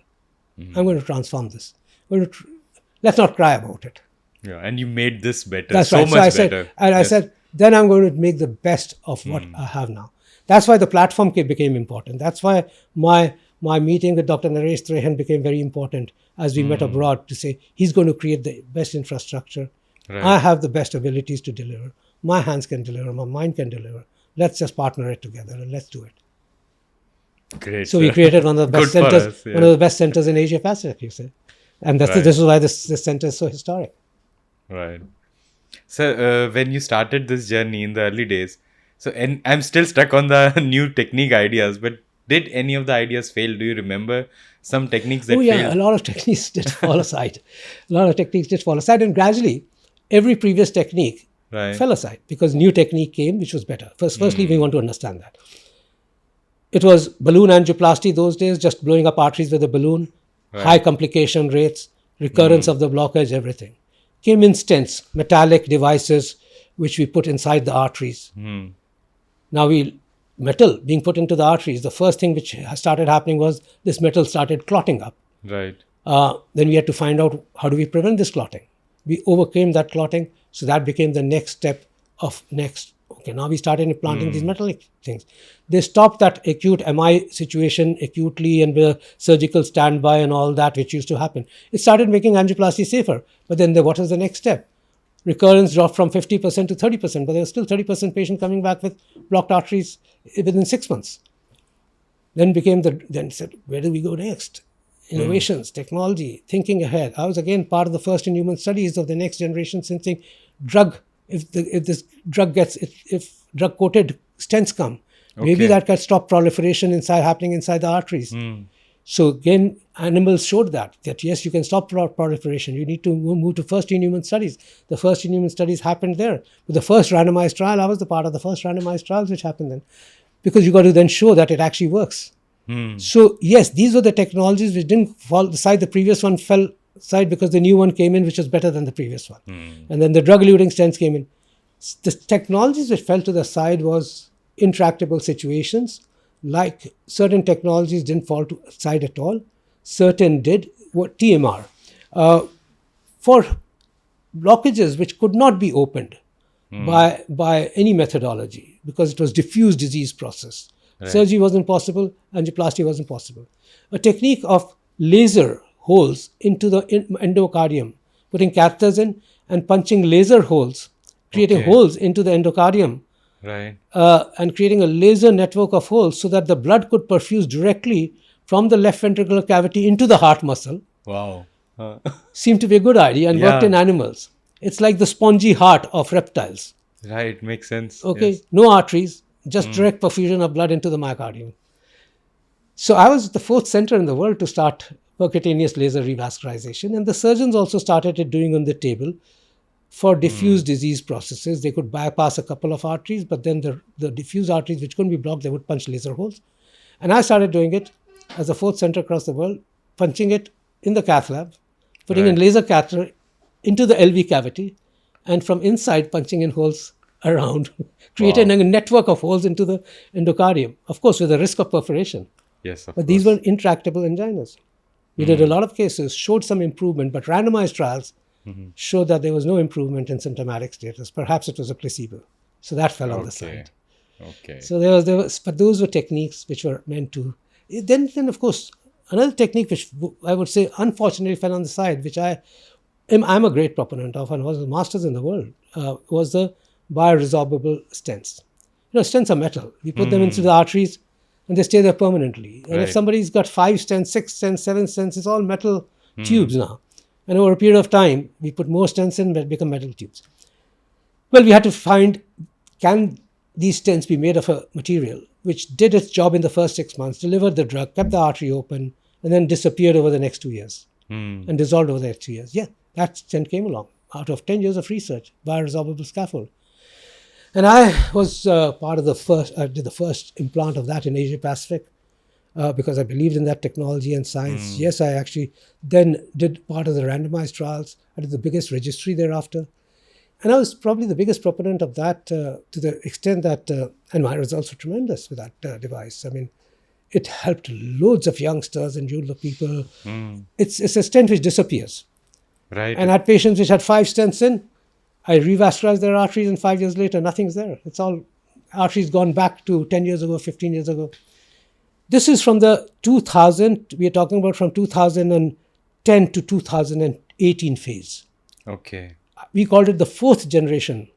I'm going to transform this. Let's not cry about it. Yeah, and you made this better. That's so right. much So better. I said, then I'm going to make the best of what I have now. That's why the platform became important. That's why my meeting with Dr. Naresh Trehan became very important as we met abroad, to say he's going to create the best infrastructure. Right. I have the best abilities to deliver. My hands can deliver. My mind can deliver. Let's just partner it together and let's do it. Great. So we created one of the best centers, one of the best centers in Asia Pacific, you say. And this is why this center is so historic. Right. So when you started this journey in the early days, and I'm still stuck on the new technique ideas, but did any of the ideas fail? Do you remember some techniques that failed? A lot of techniques did fall aside. And gradually, every previous technique fell aside because new technique came, which was better. Firstly, we want to understand that. It was balloon angioplasty those days, just blowing up arteries with a balloon, high complication rates, recurrence of the blockage, everything. Came in stents, metallic devices, which we put inside the arteries. Now metal being put into the arteries, the first thing which started happening was this metal started clotting up. Right. Then we had to find out, how do we prevent this clotting? We overcame that clotting, so that became the next step of next. Okay, now we started implanting these metallic things. They stopped that acute MI situation acutely and with surgical standby and all that, which used to happen. It started making angioplasty safer. But then what was the next step? Recurrence dropped from 50% to 30%, but there was still 30% patient coming back with blocked arteries within 6 months. Then said, where do we go next? innovations, technology, thinking ahead. I was again part of the first in human studies of the next generation sensing drug. If this drug if drug coated stents come, maybe Okay. that can stop proliferation happening inside the arteries. So again, animals showed that yes, you can stop proliferation. You need to move to first in human studies. The first in human studies happened there. With the first randomized trial, I was the part of the first randomized trials which happened then. Because you got to then show that it actually works. So yes, these were the technologies which didn't fall aside. The previous one fell aside because the new one came in, which was better than the previous one. And then the drug-eluting stents came in. The technologies which fell to the side was intractable situations. Like certain technologies didn't fall to side at all. Certain did. What TMR. For blockages which could not be opened by any methodology because it was diffuse disease process. Right. Surgery wasn't possible, angioplasty wasn't possible. A technique of laser holes into the endocardium, putting catheters in and punching laser holes, creating holes into the endocardium, right, and creating a laser network of holes so that the blood could perfuse directly from the left ventricular cavity into the heart muscle. Wow. Seemed to be a good idea and worked in animals. It's like the spongy heart of reptiles. Right, makes sense. Okay, Yes. no arteries, just direct perfusion of blood into the myocardium. So I was the fourth center in the world to start percutaneous laser revascularization, and the surgeons also started it doing on the table for diffuse disease processes. They could bypass a couple of arteries, but then the diffuse arteries which couldn't be blocked, they would punch laser holes. And I started doing it as the fourth center across the world, punching it in the cath lab, putting in laser catheter into the LV cavity, and from inside punching in holes around, creating a network of holes into the endocardium, of course with the risk of perforation. Yes, of But course. these were intractable anginas. We did a lot of cases, showed some improvement, but randomized trials showed that there was no improvement in symptomatic status. Perhaps it was a placebo. So that fell on the side. Okay. So there was, but those were techniques which were meant to. Then of course, another technique which I would say unfortunately fell on the side, which I'm a great proponent of and was the masters in the world, was the bioresorbable stents. Stents are metal. We put them into the arteries and they stay there permanently. And if somebody's got 5 stents, 6 stents, 7 stents, it's all metal tubes now. And over a period of time, we put more stents in, but become metal tubes. Well, we had to find, can these stents be made of a material which did its job in the first 6 months, delivered the drug, kept the artery open, and then disappeared over the next 2 years and dissolved over the next 2 years. Yeah, that stent came along out of 10 years of research, bioresorbable scaffold. And I was part of I did the first implant of that in Asia Pacific because I believed in that technology and science. Yes, I actually then did part of the randomized trials. I did the biggest registry thereafter. And I was probably the biggest proponent of that to the extent that, and my results were tremendous with that device. I mean, it helped loads of youngsters and younger people. It's a stent which disappears. Right. And I had patients which had 5 stents in. I revascularized their arteries and 5 years later, nothing's there. It's all arteries gone back to 10 years ago, 15 years ago. This is from the 2000, we are talking about from 2010 to 2018 phase. Okay. We called it the 4th generation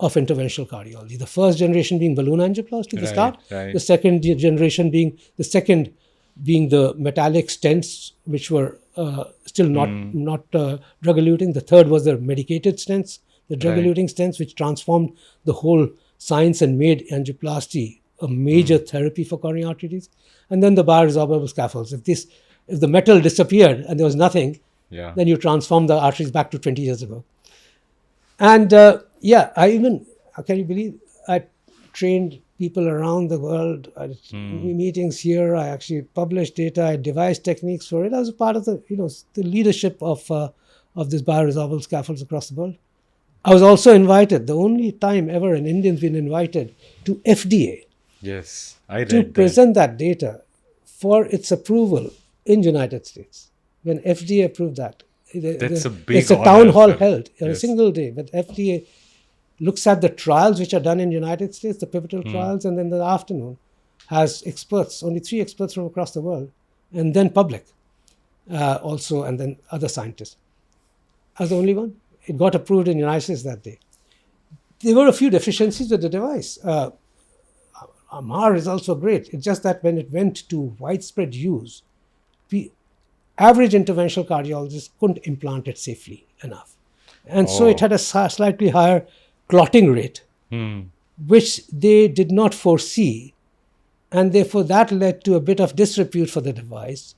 of interventional cardiology. The first generation being balloon angioplasty, the start. Right. The second generation being the metallic stents, which were still not drug-eluting. The third was the medicated stents, the drug-eluting stents, which transformed the whole science and made angioplasty a major therapy for coronary artery disease. And then the bioresorbable scaffolds. If the metal disappeared and there was nothing, then you transform the arteries back to 20 years ago. And can you believe, I trained people around the world. I did meetings here. I actually published data. I devised techniques for it. I was a part of the leadership of this bioresorbable scaffolds across the world. I was also invited, the only time ever an Indian's been invited to FDA. Yes, I read to present that data for its approval in United States. When FDA approved that, That's a big it's a honor, town hall sir. held in a Yes. single day. But FDA looks at the trials which are done in United States, the pivotal trials, and then in the afternoon has experts, only 3 experts from across the world, and then public also, and then other scientists. I was the only one. It got approved in the United States that day. There were a few deficiencies with the device. Our results were great. It's just that when it went to widespread use, average interventional cardiologist couldn't implant it safely enough. And so it had a slightly higher clotting rate, which they did not foresee. And therefore, that led to a bit of disrepute for the device.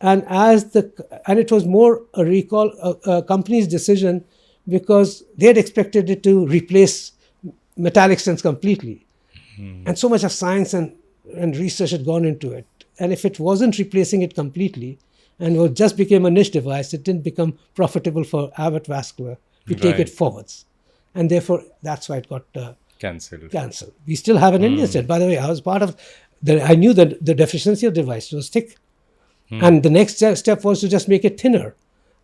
And it was more a company's decision, because they had expected it to replace metallic stents completely. And so much of science and research had gone into it. And if it wasn't replacing it completely, and it just became a niche device, it didn't become profitable for Abbott Vascular to take it forwards. And therefore, that's why it got cancelled. We still have an Indian stent. By the way, I was part of I knew that the deficiency of the device was thick. And the next step was to just make it thinner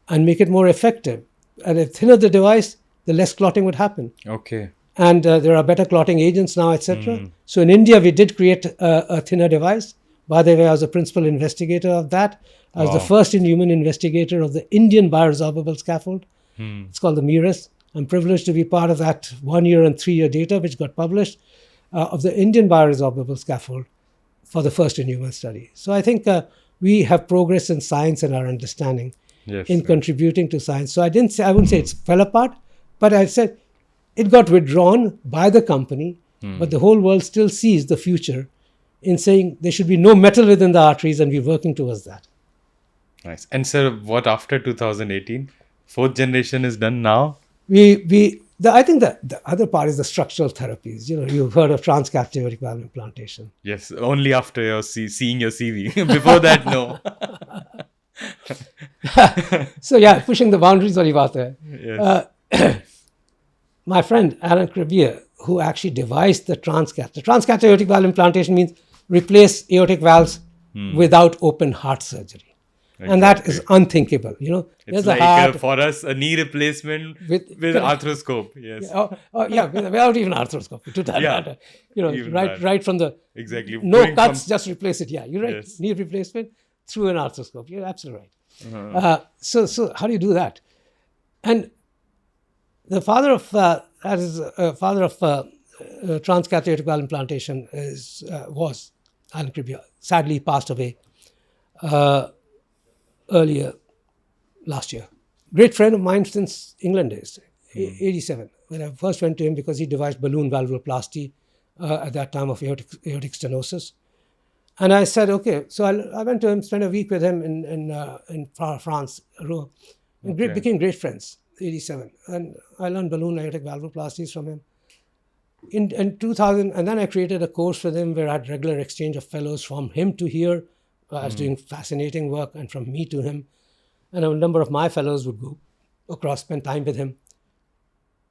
and make it more effective. And the thinner the device, the less clotting would happen. Okay. And there are better clotting agents now, etc. So in India, we did create a thinner device. By the way, I was a principal investigator of that. I was the first in-human investigator of the Indian bioresorbable scaffold. It's called the MIRAS. I'm privileged to be part of that 1 year and 3 year data, which got published, of the Indian bioresorbable scaffold for the first in-human study. So I think we have progressed in science and our understanding in contributing to science. So I wouldn't say it fell apart, but I said it got withdrawn by the company, but the whole world still sees the future in saying there should be no metal within the arteries, and we're working towards that. Nice. And sir, what after 2018? Fourth generation is done now? I think that the other part is the structural therapies. You've heard of Transcath aortic valve implantation. Yes, only after seeing your CV. Before that, no. So pushing the boundaries wali baat hai. Yes. My friend Alan Krabir, who actually devised the Transcath. The Transcath aortic valve implantation means replace aortic valves without open heart surgery. Exactly. And that is unthinkable. It's like for us a knee replacement with arthroscope. Yes. Without even arthroscope. To that matter. Right from the no cuts, just replace it. Yeah, you're right. Yes. Knee replacement through an arthroscope. You're absolutely right. So how do you do that? And the father of Transcath aortic valve implantation was Alan Krabir. Sadly, passed away earlier last year. Great friend of mine since England days, 87. When I first went to him, because he devised balloon valvuloplasty at that time of aortic stenosis. And I said, okay. So I went to him, spent a week with him in France, Rouen. And became great friends, 87. And I learned balloon aortic valvuloplasties from him. In 2000, and then I created a course with him where I had regular exchange of fellows from him to here. I was doing fascinating work, and from me to him. And a number of my fellows would go across, spend time with him.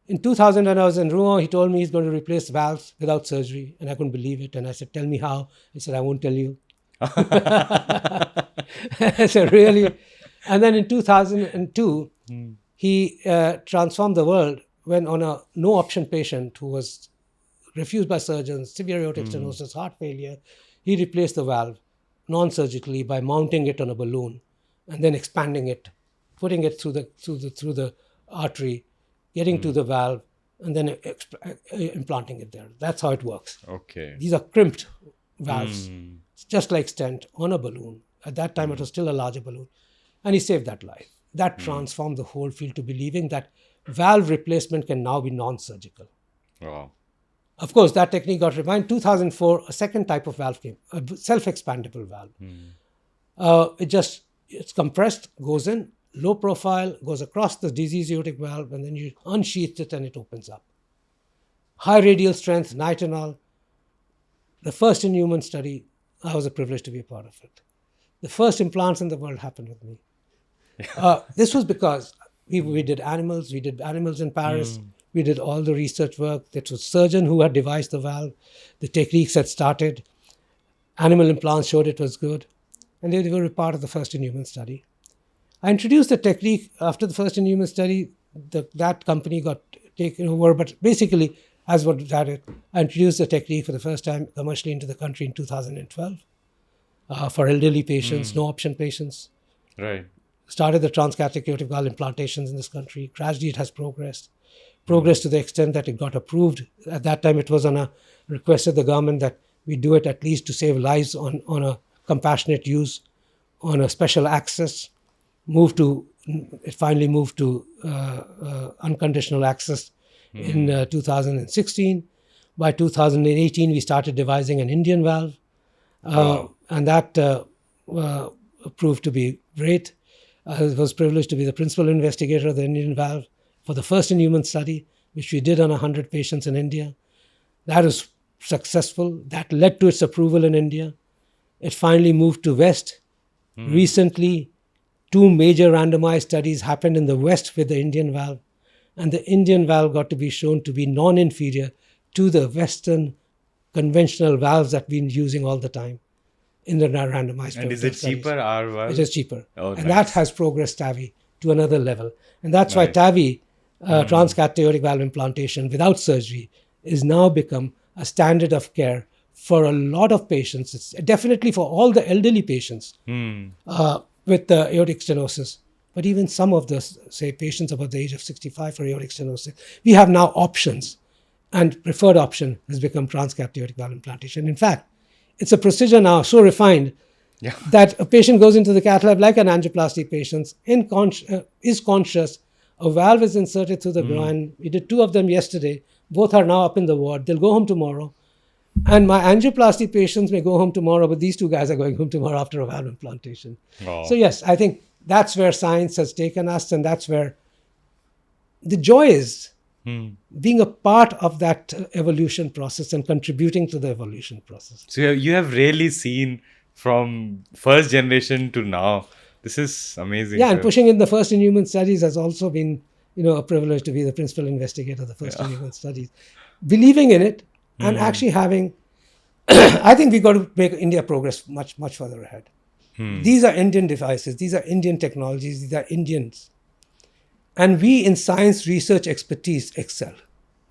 In 2000, when I was in Rouen, he told me he's going to replace valves without surgery, and I couldn't believe it. And I said, tell me how. He said, I won't tell you. I said, really? And then in 2002, he transformed the world when on a no-option patient who was refused by surgeons, severe aortic stenosis, heart failure, he replaced the valve non-surgically by mounting it on a balloon and then expanding it, putting it through the artery, getting to the valve, and then implanting it there. That's how it works. Okay. These are crimped valves, just like stent on a balloon. At that time, it was still a larger balloon. And he saved that life. That transformed the whole field to believing that valve replacement can now be non-surgical. Wow. Of course, that technique got refined. In 2004, a second type of valve came, a self-expandable valve. It's compressed, goes in, low profile, goes across the diseased aortic valve, and then you unsheath it and it opens up. High radial strength, nitinol. The first in human study, I was a privilege to be a part of it. The first implants in the world happened with me. This was because we did animals in Paris. We did all the research work. It was a surgeon who had devised the valve. The techniques had started. Animal implants showed it was good. And they were a part of the first in human study. I introduced the technique after the first in human study. That company got taken over. But basically, as what that is, I introduced the technique for the first time commercially into the country in 2012 for elderly patients, no option patients. Right. Started the transcath aortic valve implantations in this country. Gradually, it has progressed to the extent that it got approved. At that time, it was on a request of the government that we do it at least to save lives on a compassionate use on a special access, it finally moved to unconditional access in 2016. By 2018, we started devising an Indian valve, and that proved to be great. I was privileged to be the principal investigator of the Indian valve for the first in-human study, which we did on 100 patients in India. That was successful. That led to its approval in India. It finally moved to West. Recently, 2 major randomized studies happened in the West with the Indian valve, and the Indian valve got to be shown to be non-inferior to the Western conventional valves that we've been using all the time in the randomized And is it studies. cheaper, our valve? It is cheaper. Oh, and nice. that has progressed TAVI to another level. And that's why TAVI, Transcath aortic valve implantation without surgery, is now become a standard of care for a lot of patients. It's definitely for all the elderly patients with aortic stenosis. But even some of the, say, patients above the age of 65 for aortic stenosis, we have now options. And preferred option has become transcath aortic valve implantation. In fact, it's a procedure now so refined that a patient goes into the cath lab like an angioplasty patient, is conscious, a valve is inserted through the groin. We did 2 of them yesterday. Both are now up in the ward. They'll go home tomorrow. And my angioplasty patients may go home tomorrow, but these 2 guys are going home tomorrow after a valve implantation. Oh. So yes, I think that's where science has taken us, and that's where the joy is. Being a part of that evolution process and contributing to the evolution process. So you have really seen from first generation to now. This is amazing. Yeah, and pushing in the first in human studies has also been, a privilege to be the principal investigator of the first in human studies. Believing in it and actually having, I think we've got to make India progress much, much further ahead. These are Indian devices. These are Indian technologies. These are Indians. And we in science research expertise excel.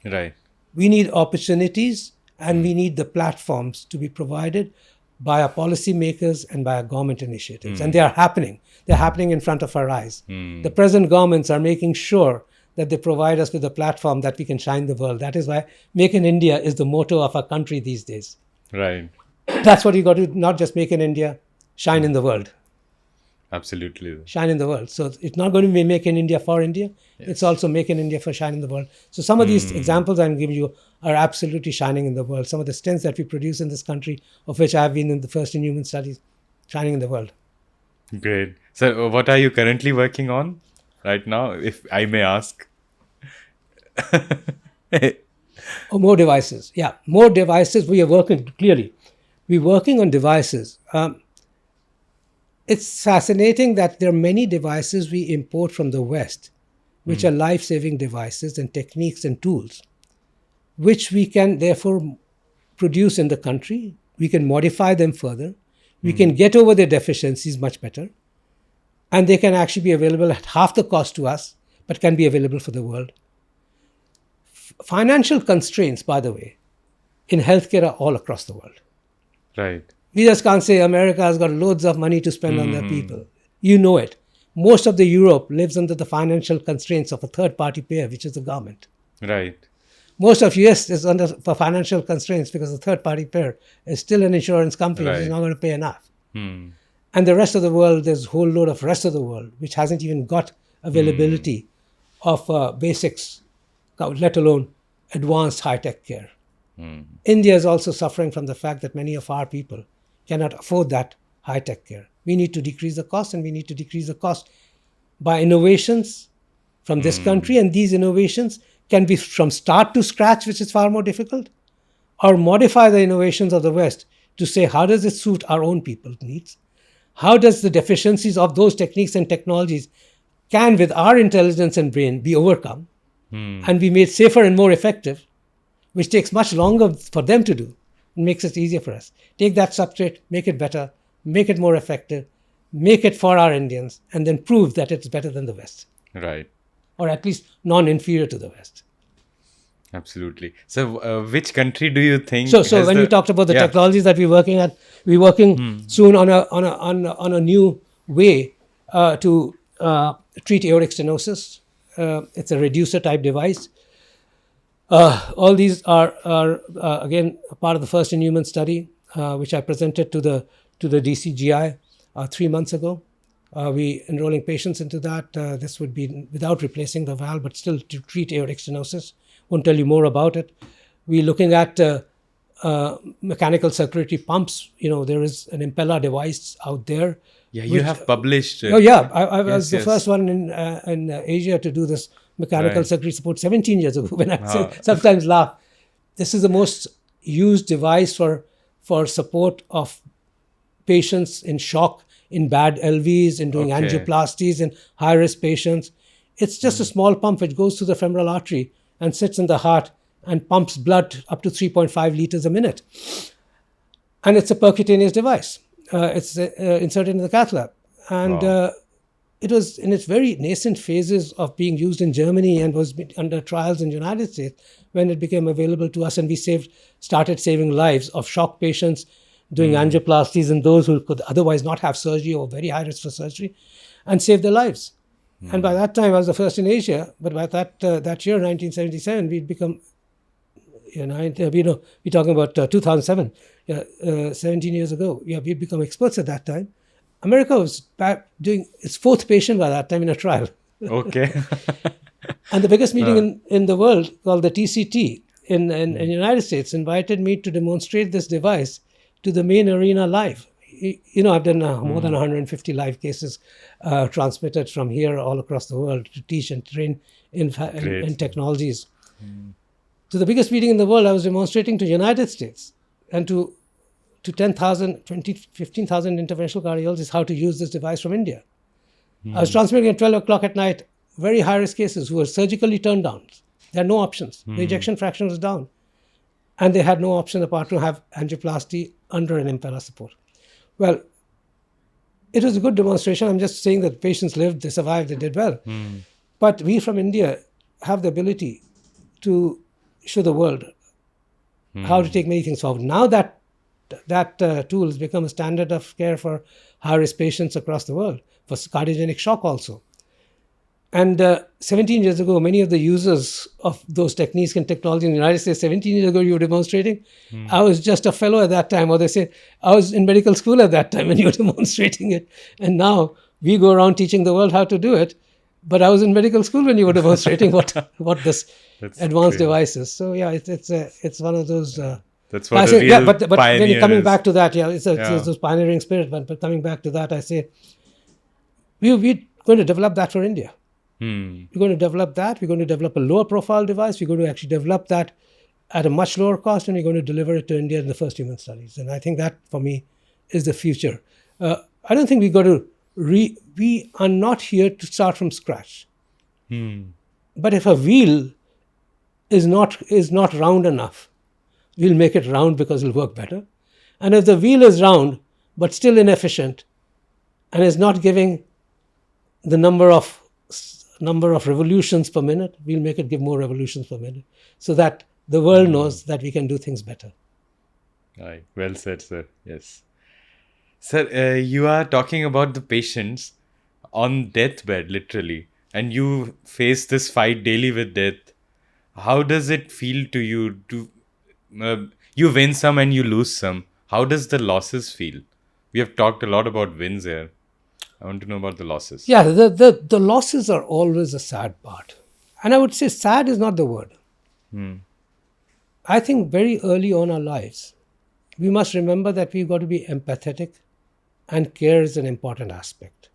Right. We need opportunities and we need the platforms to be provided by our policymakers and by our government initiatives. And they are happening. They're happening in front of our eyes. The present governments are making sure that they provide us with a platform that we can shine the world. That is why Make in India is the motto of our country these days. Right. That's what you got to do, not just make in India, shine in the world. Absolutely. Shine in the world. So it's not going to be make in India for India. Yes. It's also make in India for shine in the world. So some of these examples I'm giving you are absolutely shining in the world. Some of the stents that we produce in this country, of which I have been in the first in human studies, shining in the world. Great. So what are you currently working on right now, if I may ask? More devices. Yeah, more devices. We are working, clearly. We're working on devices. It's fascinating that there are many devices we import from the West, which are life-saving devices and techniques and tools, which we can therefore produce in the country. We can modify them further. We can get over their deficiencies much better. And they can actually be available at half the cost to us, but can be available for the world. Financial constraints, by the way, in healthcare are all across the world. Right. We just can't say America has got loads of money to spend on their people. You know it. Most of the Europe lives under the financial constraints of a third-party payer, which is the government. Right. Most of US is under for financial constraints because the third-party payer is still an insurance company which is not going to pay enough. And the rest of the world, there's a whole load of rest of the world which hasn't even got availability of basics, let alone advanced high-tech care. India is also suffering from the fact that many of our people cannot afford that high-tech care. We need to decrease the cost, and we need to decrease the cost by innovations from this country. And these innovations can be from start to scratch, which is far more difficult, or modify the innovations of the West to say, how does it suit our own people's needs? How does the deficiencies of those techniques and technologies can, with our intelligence and brain, be overcome and be made safer and more effective, which takes much longer for them to do and makes it easier for us. Take that substrate, make it better, make it more effective, make it for our Indians, and then prove that it's better than the West. Right. Or at least non-inferior to the West. Absolutely. So which country do you think... So when you talked about the technologies that we're working at, we're working soon on a new way to treat aortic stenosis. It's a reducer type device. All these are again a part of the first in human study, which I presented to the DCGI. 3 months ago. We enrolling patients into that. This would be without replacing the valve, but still to treat aortic stenosis. Won't tell you more about it. We're looking at mechanical circulatory pumps. There is an Impella device out there. Yeah, you have published. Oh yeah, I was the first one in Asia to do this mechanical circulatory support 17 years ago. When I sometimes laugh, this is the most used device for support of patients in shock, in bad LVs, in doing angioplasties in high-risk patients. It's just a small pump which goes through the femoral artery and sits in the heart and pumps blood up to 3.5 liters a minute. And it's a percutaneous device. It's inserted in the cath lab. And it was in its very nascent phases of being used in Germany and was under trials in the United States when it became available to us, and we started saving lives of shock patients, doing angioplasties in those who could otherwise not have surgery or very high risk for surgery, and saved their lives. And by that time, I was the first in Asia. But by that year, 1977, we'd become, we're talking about 2007, 17 years ago. Yeah, we'd become experts at that time. America was doing its fourth patient by that time in a trial. Okay. And the biggest meeting in the world, called the TCT in the United States, invited me to demonstrate this device to the main arena live. I've done more than 150 live cases transmitted from here all across the world to teach and train in technologies. To the biggest meeting in the world, I was demonstrating to United States and to 10,000, 15,000 interventional cardiologists how to use this device from India. I was transmitting at 12 o'clock at night, very high-risk cases who were surgically turned down. They had no options. The ejection fraction was down. And they had no option apart from have angioplasty under an Impella support. Well, it was a good demonstration. I'm just saying that patients lived, they survived, they did well. But we from India have the ability to show the world how to take many things forward. Now that tool has become a standard of care for high-risk patients across the world, for cardiogenic shock also. And 17 years ago, many of the users of those techniques and technology in the United States, 17 years ago, you were demonstrating. I was just a fellow at that time, or they say, I was in medical school at that time when you were demonstrating it. And now we go around teaching the world how to do it. But I was in medical school when you were demonstrating what this advanced device is. So yeah, it's one of those. That's what the real but pioneer coming is. back to that, it's those pioneering spirit. But coming back to that, I say we're going to develop that for India. We're going to develop that. We're going to develop a lower profile device. We're going to actually develop that at a much lower cost, and we're going to deliver it to India in the first human studies. And I think that, for me, is the future. I don't think we got to. We are not here to start from scratch. But if a wheel is not round enough, we'll make it round because it'll work better. And if the wheel is round but still inefficient and is not giving the number of revolutions per minute, we'll make it give more revolutions per minute, so that the world knows that we can do things better. Right. Well said, sir. Yes. Sir, you are talking about the patients on deathbed, literally, and you face this fight daily with death. How does it feel to you? You win some and you lose some. How does the losses feel? We have talked a lot about wins here. I want to know about the losses. Yeah, the losses are always a sad part. And I would say sad is not the word. I think very early on our lives, we must remember that we've got to be empathetic, and care is an important aspect.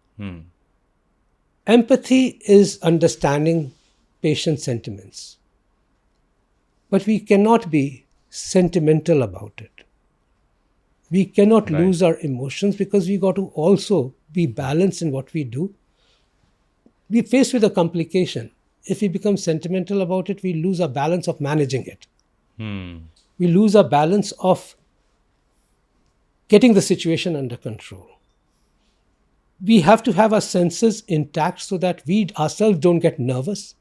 Empathy is understanding patient sentiments. But we cannot be sentimental about it. We cannot lose our emotions, because we got to also be balanced in what we do. We're faced with a complication. If we become sentimental about it, we lose our balance of managing it. We lose our balance of getting the situation under control. We have to have our senses intact so that we ourselves don't get nervous.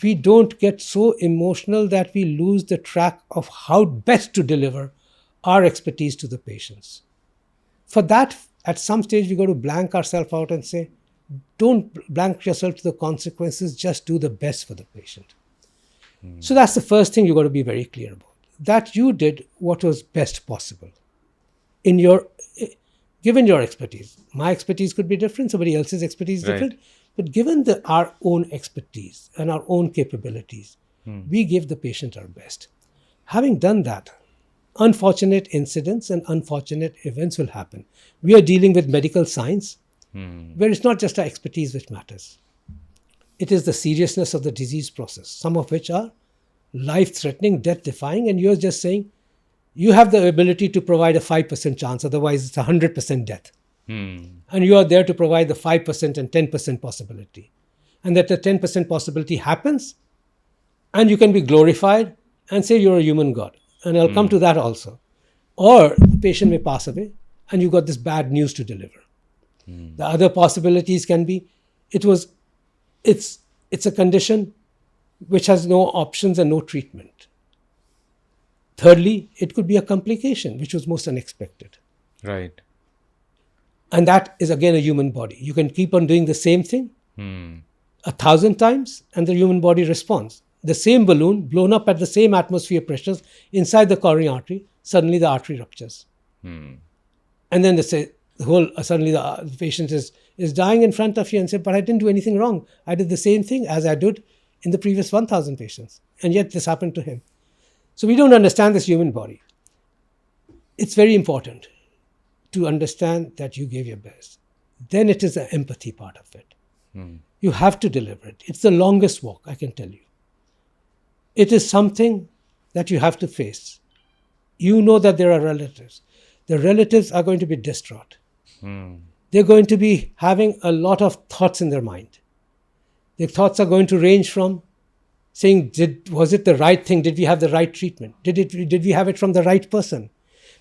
We don't get so emotional that we lose the track of how best to deliver our expertise to the patients. For that, at some stage, we got to blank ourselves out and say, don't blank yourself to the consequences, just do the best for the patient. So that's the first thing you got to be very clear about, that you did what was best possible. given your expertise. My expertise could be different, somebody else's expertise is Right. different. But given our own expertise and our own capabilities, we give the patient our best. Having done that, unfortunate incidents and unfortunate events will happen. We are dealing with medical science, where it's not just our expertise which matters. It is the seriousness of the disease process, some of which are life-threatening, death-defying, and you're just saying, you have the ability to provide a 5% chance, otherwise it's 100% death. And you are there to provide the 5% and 10% possibility. And that the 10% possibility happens, and you can be glorified and say you're a human god. And I'll come to that also. Or the patient may pass away, and you got this bad news to deliver. The other possibilities can be, it's a condition which has no options and no treatment. Thirdly, it could be a complication, which was most unexpected. Right. And that is again a human body. You can keep on doing the same thing 1,000 times and the human body responds. The same balloon blown up at the same atmosphere pressures inside the coronary artery, suddenly the artery ruptures. And then they say, suddenly the patient is dying in front of you and say, but I didn't do anything wrong. I did the same thing as I did in the previous 1,000 patients. And yet this happened to him. So we don't understand this human body. It's very important to understand that you gave your best. Then it is the empathy part of it. You have to deliver it. It's the longest walk, I can tell you. It is something that you have to face. You know that there are relatives. The relatives are going to be distraught. They're going to be having a lot of thoughts in their mind. The thoughts are going to range from saying, was it the right thing? Did we have the right treatment? Did we have it from the right person?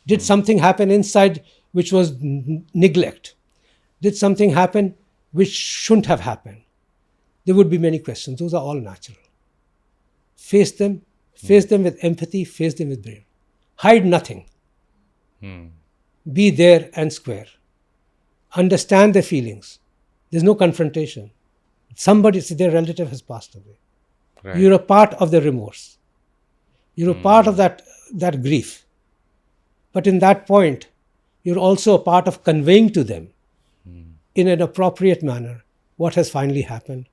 Did something happen inside which was neglect? Did something happen which shouldn't have happened? There would be many questions. Those are all natural. Face them with empathy, face them with bravery. Hide nothing. Be there and square. Understand their feelings. There's no confrontation. Their relative has passed away. Right. You're a part of the remorse. You're a part of that grief. But in that point, you're also a part of conveying to them in an appropriate manner what has finally happened,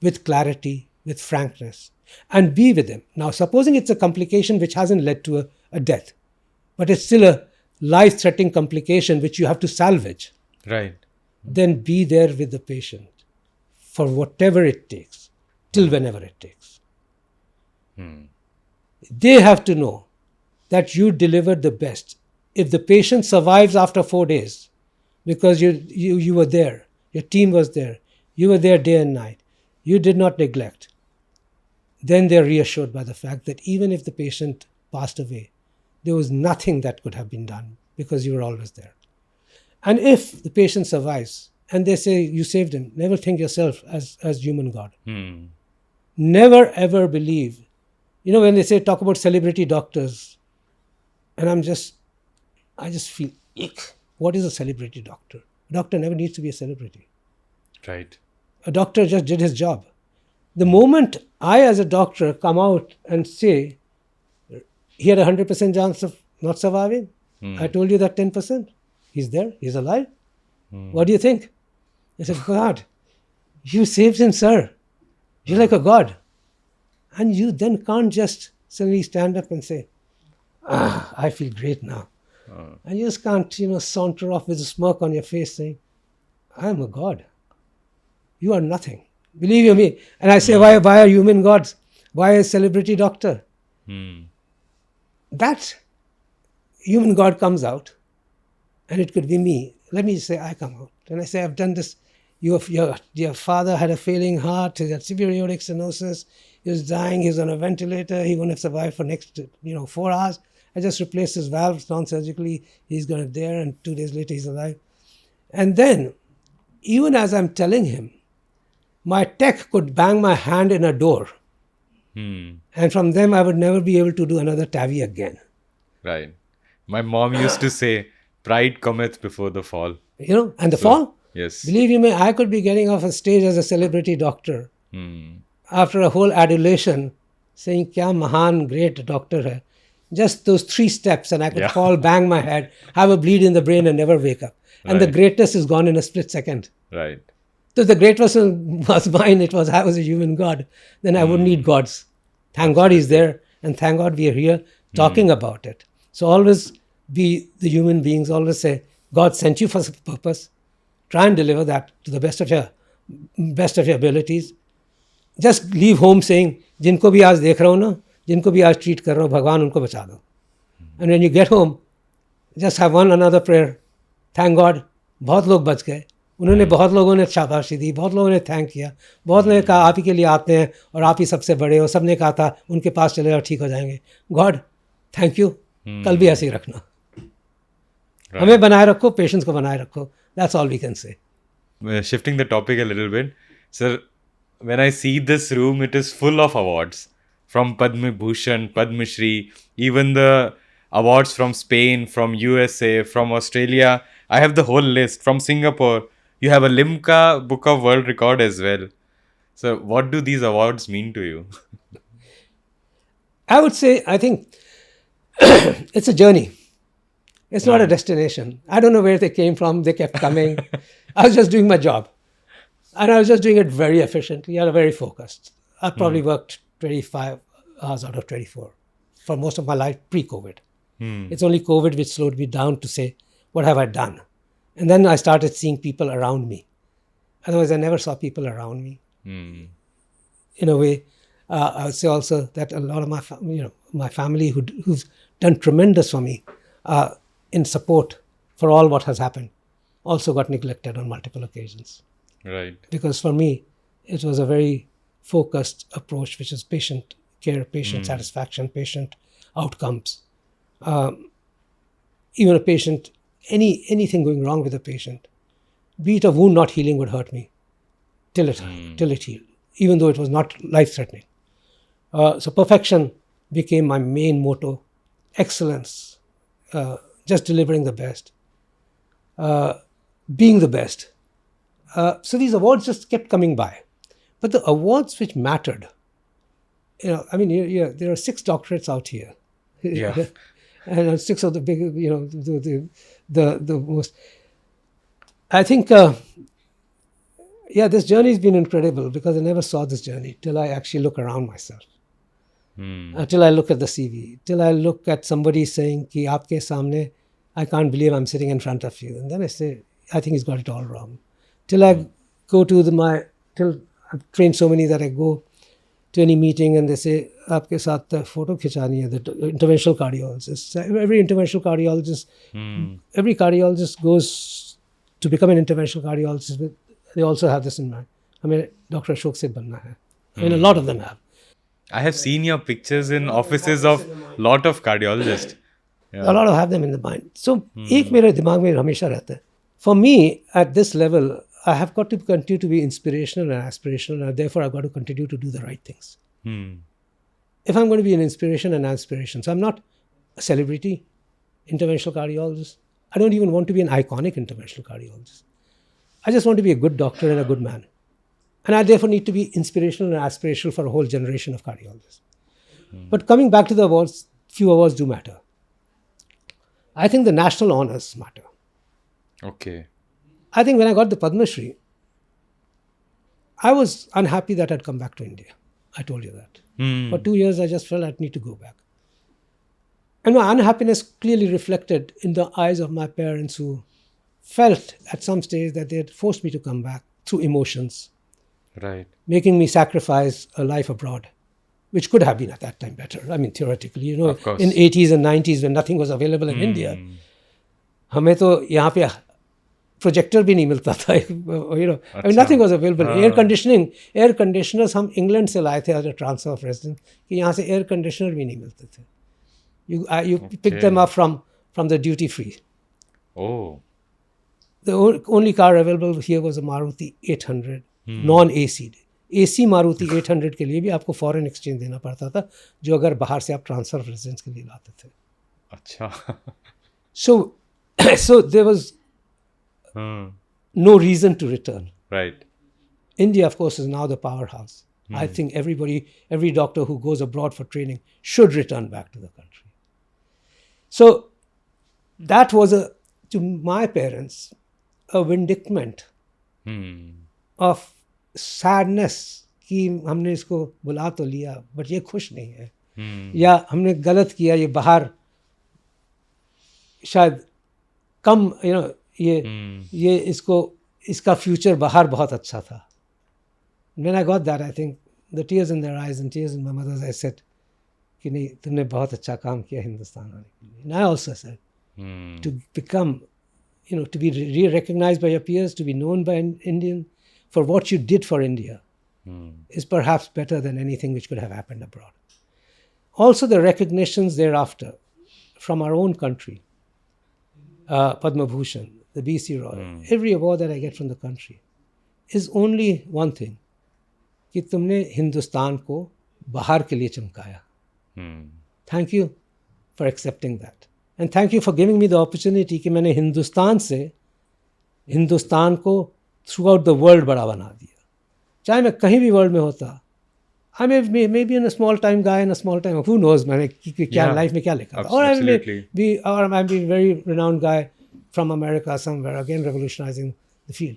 with clarity, with frankness, and be with them. Now, supposing it's a complication which hasn't led to a death, but it's still a life-threatening complication which you have to salvage. Right. Then be there with the patient for whatever it takes, till whenever it takes. They have to know that you delivered the best. If the patient survives after 4 days, because you were there, your team was there, you were there day and night, you did not neglect, then they're reassured by the fact that even if the patient passed away, there was nothing that could have been done because you were always there. And if the patient survives and they say you saved him, never think yourself as human God. Never ever believe. When they talk about celebrity doctors, and I just feel ick. What is a celebrity doctor? A doctor never needs to be a celebrity. Right. A doctor just did his job. The moment I, as a doctor, come out and say, he had a 100% chance of not surviving, I told you that 10%. He's there, he's alive. What do you think? I said, God, you saved him, sir. You're like a god. And you then can't just suddenly stand up and say, I feel great now. And you just can't, saunter off with a smirk on your face saying, I am a god. You are nothing. Believe you me. And I say, why are human gods? Why a celebrity doctor? That human god comes out, and it could be me. Let me say I come out. And I say, I've done this. Your father had a failing heart. He had severe aortic stenosis. He was dying. He was on a ventilator. He wouldn't have survived for next 4 hours. I just replaced his valves non-surgically. He's got it there, and 2 days later he's alive. And then, even as I'm telling him, my tech could bang my hand in a door. And from them, I would never be able to do another TAVI again. Right. My mom used to say, pride cometh before the fall. And the fall? Yes. Believe you me, I could be getting off a stage as a celebrity doctor after a whole adulation, saying, kya mahan, great doctor hai. Just those 3 steps, and I could fall, bang my head, have a bleed in the brain, and never wake up. And the greatness is gone in a split second. Right. So the greatness was mine. I was a human God. Then I wouldn't need gods. Thank God he's there. And thank God we are here talking about it. So always be the human beings. Always say, God sent you for a purpose. Try and deliver that to the best of your abilities. Just leave home saying, जिनको भी आज देख रहा हूँ ना, जिनको भी आज treat कर रहा हूँ, भगवान उनको बचा दो. And when you get home, just have one another prayer. Thank God, बहुत लोग बच गए. उन्होंने बहुत लोगों ने शाबाशी दी, बहुत लोगों ने थैंक किया, बहुत ने कहा आप ही के लिए आते हैं और आप ही सबसे बड़े हो. सबने कहा था उनके पास चले जाओ ठीक हो जाएंगे. गॉड थैंक यू, कल भी ऐसे ही रखना. हमें बनाए रखो, पेशेंट्स को बनाए रखो. That's all we can say. Shifting the topic a little bit, sir, when I see this room, it is full of awards from Padma Bhushan, Padma Shri, even the awards from Spain, from USA, from Australia. I have the whole list. From Singapore, you have a Limca Book of World Record as well. So what do these awards mean to you? I would say, I think it's a journey. It's not a destination. I don't know where they came from. They kept coming. I was just doing my job. And I was just doing it very efficiently and very focused. I probably worked 25 hours out of 24 for most of my life pre-COVID. It's only COVID which slowed me down to say, what have I done? And then I started seeing people around me. Otherwise, I never saw people around me. In a way, I would say also that a lot of my family who's done tremendous for me in support for all what has happened also got neglected on multiple occasions. Right. Because for me, it was a very focused approach, which is patient care, patient satisfaction, patient outcomes. Even a patient, anything going wrong with a patient, be it a wound not healing would hurt me till it healed, even though it was not life-threatening. So perfection became my main motto. Excellence, just delivering the best, being the best. So these awards just kept coming by. But the awards which mattered, there are 6 doctorates out here. Yeah. And 6 of the big, the most. I think, this journey has been incredible because I never saw this journey till I actually look around myself. Till I look at the CV, till I look at somebody saying, ki aapke samne, I can't believe I'm sitting in front of you. And then I say, I think he's got it all wrong. Till I go to till I've trained so many that I go to any meeting and they say, aapke saath photo khichani hai, the interventional cardiologist. Every interventional cardiologist, every cardiologist goes to become an interventional cardiologist. But they also have this in mind. I mean, Dr. Ashok Seth banna hai. I mean, a lot of them have. I have seen your pictures in offices of lot of cardiologists. A lot of have them in the mind. So, ek mere dimag mein hamesha rehta hai. For me, at this level, I have got to continue to be inspirational and aspirational, and therefore I've got to continue to do the right things. If I'm going to be an inspiration and aspiration, so I'm not a celebrity interventional cardiologist. I don't even want to be an iconic interventional cardiologist. I just want to be a good doctor and a good man. And I therefore need to be inspirational and aspirational for a whole generation of cardiologists. But coming back to the awards, few awards do matter. I think the national honors matter. Okay. I think when I got the Padma Shri, I was unhappy that I'd come back to India. I told you that. For 2 years, I just felt I'd need to go back. And my unhappiness clearly reflected in the eyes of my parents who felt at some stage that they had forced me to come back through emotions. Right. Making me sacrifice a life abroad, which could have been at that time better. I mean, theoretically, in 80s and 90s when nothing was available in India, हमें तो यहाँ पे projector भी नहीं मिलता था, I mean, nothing was available. Air conditioners हम England से लाए थे as a transfer of residence, कि यहाँ से air conditioner भी नहीं मिलते थे. You pick them up from the duty free. Oh. The only car available here was a Maruti 800, non-AC. AC Maruti 800 के लिए भी आपको foreign exchange देना पड़ता था, जो अगर बाहर से आप transfer of residence के लिए लाते थे. अच्छा. So there was no reason to return. Right. India, of course, is now the powerhouse. I think every doctor who goes abroad for training should return back to the country. So that was to my parents, a vindictment of sadness कि हमने इसको बुला तो लिया but ये खुश नहीं है, या हमने गलत किया, ये बाहर शायद कम ये इसका फ्यूचर बाहर बहुत अच्छा था. When I got that, I think the tears in their eyes and tears in my mother's eyes said कि नहीं, तुमने बहुत अच्छा काम किया हिंदुस्तान आने के लिए. And I also said to become, to be recognized by your peers, to be known by an Indian for what you did for India is perhaps better than anything which could have happened abroad. Also, the recognitions thereafter from our own country, Padma Bhushan, the BC Royal, every award that I get from the country is only one thing, कि तुमने हिंदुस्तान को बाहर के लिए चमकाया. Thank you for accepting that. And thank you for giving me the opportunity कि मैंने हिंदुस्तान से हिंदुस्तान को throughout the world बड़ा बना दिया. चाहे मैं कहीं भी वर्ल्ड में होता, I may be a small time guy in a small time, who knows मैंने क्या लाइफ में क्या लिखा था. Or I may be a very renowned guy from America somewhere, again revolutionizing the field.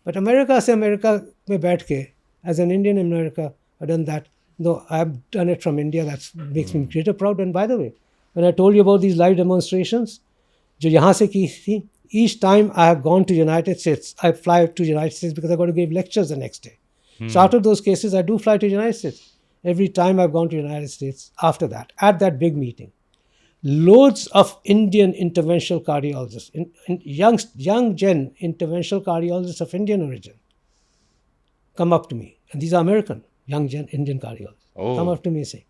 But America से America में बैठ के, as an Indian in America, I've done that. No, I've done it from India. That makes me greater proud. And by the way, when I told you about these live demonstrations, जो यहाँ से की थी, each time I have gone to United States, I fly to United States because I got to give lectures the next day. So out of those cases, I do fly to United States. Every time I've gone to United States after that, at that big meeting, loads of Indian interventional cardiologists, young gen interventional cardiologists of Indian origin, come up to me. And these are American, young gen Indian cardiologists. Come up to me saying,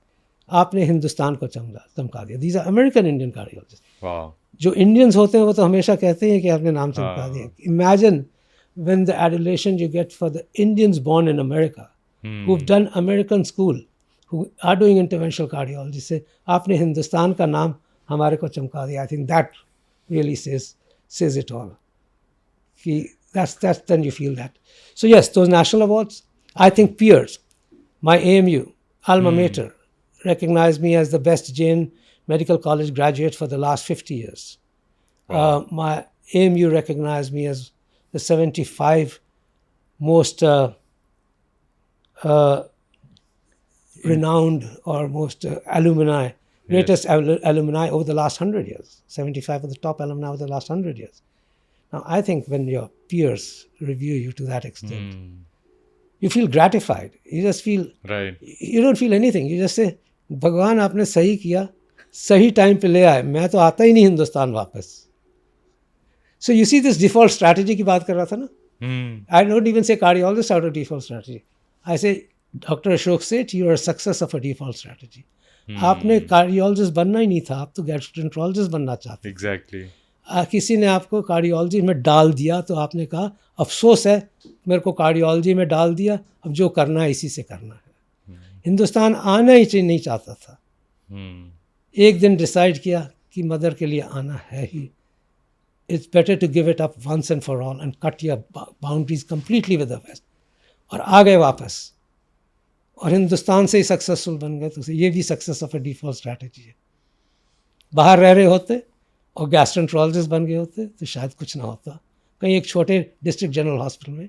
आपने हिंदुस्तान को चमका दिया. These are American Indian cardiologists. Wow. जो Indians होते हैं वो तो हमेशा कहते हैं कि आपने नाम चमका दिया. Imagine when the adulation you get for the Indians born in America, who've done American school, who are doing interventional cardiology, say, आपने हिंदुस्तान का नाम हमारे को चमका दिया. I think that really says it all. That's then you feel that. So yes, those national awards, I think peers, my AMU, alma mater, recognized me as the best Jain Medical College graduate for the last 50 years. Wow. My AMU recognized me as the 75 most renowned or most alumni, greatest alumni over the last 100 years. 75 of the top alumni over the last 100 years. Now, I think when your peers review you to that extent, you feel gratified. You just feel, you don't feel anything. You just say, भगवान आपने सही किया, सही time पे ले आए, मैं तो आता ही नहीं हिंदुस्तान वापस. So you see this default strategy की बात कर रहा था ना? I don't even say cardiologist out of default strategy. I say, Dr. Ashok Seth, you are a success of a default strategy. आपने cardiologist बनना ही नहीं था, आप तो gastroenterologist बनना चाहते. Exactly. किसी ने आपको कार्डियोलॉजी में डाल दिया तो आपने कहा अफसोस है मेरे को कार्डियोलॉजी में डाल दिया, अब जो करना है इसी से करना है. हिंदुस्तान आना ही नहीं चाहता था. एक दिन डिसाइड किया कि मदर के लिए आना है ही. It's better to give it up once and for all and cut your boundaries completely with the West. और आ गए वापस और हिंदुस्तान से ही सक्सेसफुल बन गए. तो ये भी success of a default strategy है. बाहर रह रहे होते और गैस्ट्रोएंटरोलॉजिस्ट बन गए होते तो शायद कुछ ना होता. कहीं एक छोटे डिस्ट्रिक्ट जनरल हॉस्पिटल में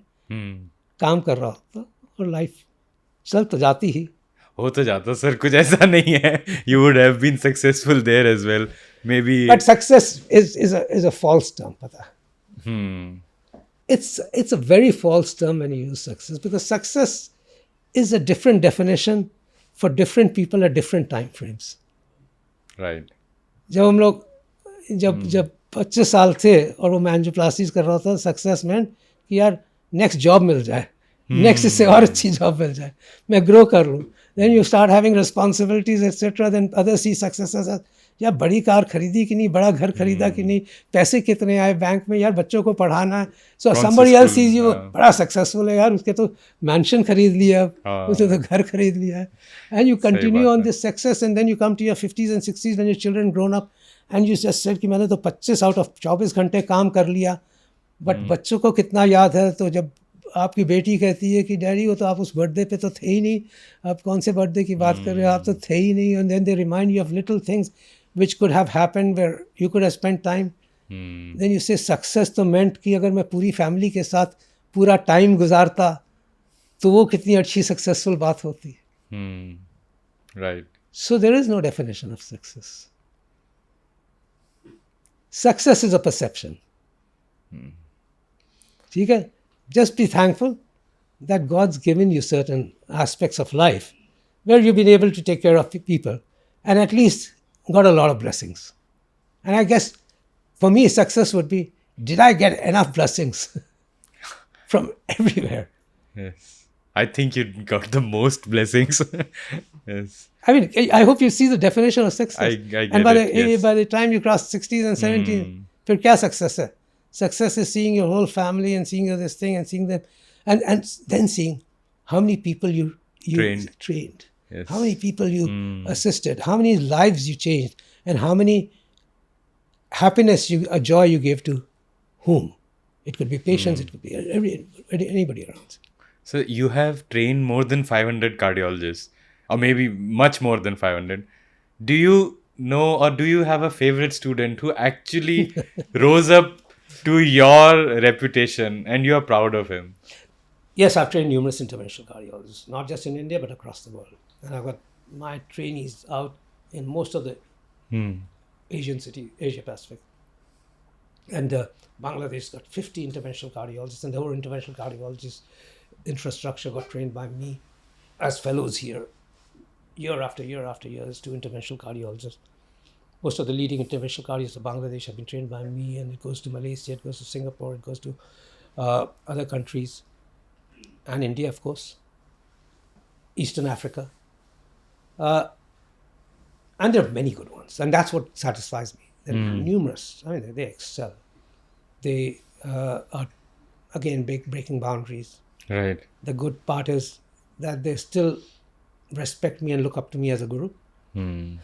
काम कर रहा होता और लाइफ चल तो जाती ही. हो तो जाता सर, कुछ ऐसा नहीं है. You would have been successful there as well. Maybe. But success is a false term, pata. It's a very false term when you use success, because success is a different definition for different people at different time frames. Right. जब हम लोग जब 25 साल थे और वो मैं angioplasty कर रहा था, सक्सेस में कि यार नेक्स्ट जॉब मिल जाए, नेक्स्ट इससे और अच्छी जॉब मिल जाए, मैं ग्रो कर लूँ. Then you start having responsibilities, etc. Then others see success as यार बड़ी कार खरीदी कि नहीं, बड़ा घर खरीदा कि नहीं, पैसे कितने आए बैंक में, यार बच्चों को पढ़ाना है. So somebody else sees you बड़ा सक्सेसफुल है, यार उसके तो मैंशन खरीद लिया, उसने तो घर खरीद लिया है. And you continue on this success and then you come to your 50s and 60s when your children grown up and you just said कि मैंने तो 25 out of 24 घंटे काम कर लिया. बट बच्चों को कितना याद है? तो जब आपकी बेटी कहती है कि डैडी वो तो आप उस बर्थडे पे तो थे ही नहीं, आप कौन से बर्थडे की बात कर रहे हो, आप तो थे ही नहीं. And then they remind you of little things which could have happened where you could have spent time Then you say success तो meant कि अगर मैं पूरी family के साथ पूरा time गुजारता तो वो कितनी अच्छी successful बात होती. Right. So there is no definition of success. Success is a perception. ठीक है? Just be thankful that God's given you certain aspects of life where you've been able to take care of people and at least got a lot of blessings. And I guess for me, success would be, did I get enough blessings from everywhere? Yes. I think you got the most blessings. Yes. I mean, I hope you see the definition of success. I get and by it, by the time you cross 60s and 70s, फिर क्या success है? Success is seeing your whole family and seeing this thing and seeing them, and then seeing how many people you trained. Yes. How many people you assisted, how many lives you changed, and how many happiness a joy you gave to whom. It could be patients, it could be anybody around. So you have trained more than 500 cardiologists, or maybe much more than 500. Do you know, or do you have a favorite student who actually rose up to your reputation and you are proud of him? Yes, I've trained numerous interventional cardiologists, not just in India, but across the world. And I've got my trainees out in most of the Asian cities, Asia Pacific. And Bangladesh got 50 interventional cardiologists, and the whole interventional cardiologist infrastructure got trained by me as fellows here, year after year after year, as 2 interventional cardiologists. Most of the leading interventional cardiologists of Bangladesh have been trained by me, and it goes to Malaysia, it goes to Singapore, it goes to other countries, and India, of course, Eastern Africa. And there are many good ones, and that's what satisfies me. There are numerous. I mean, they excel. They are, again, breaking boundaries. Right. The good part is that they still respect me and look up to me as a guru. Most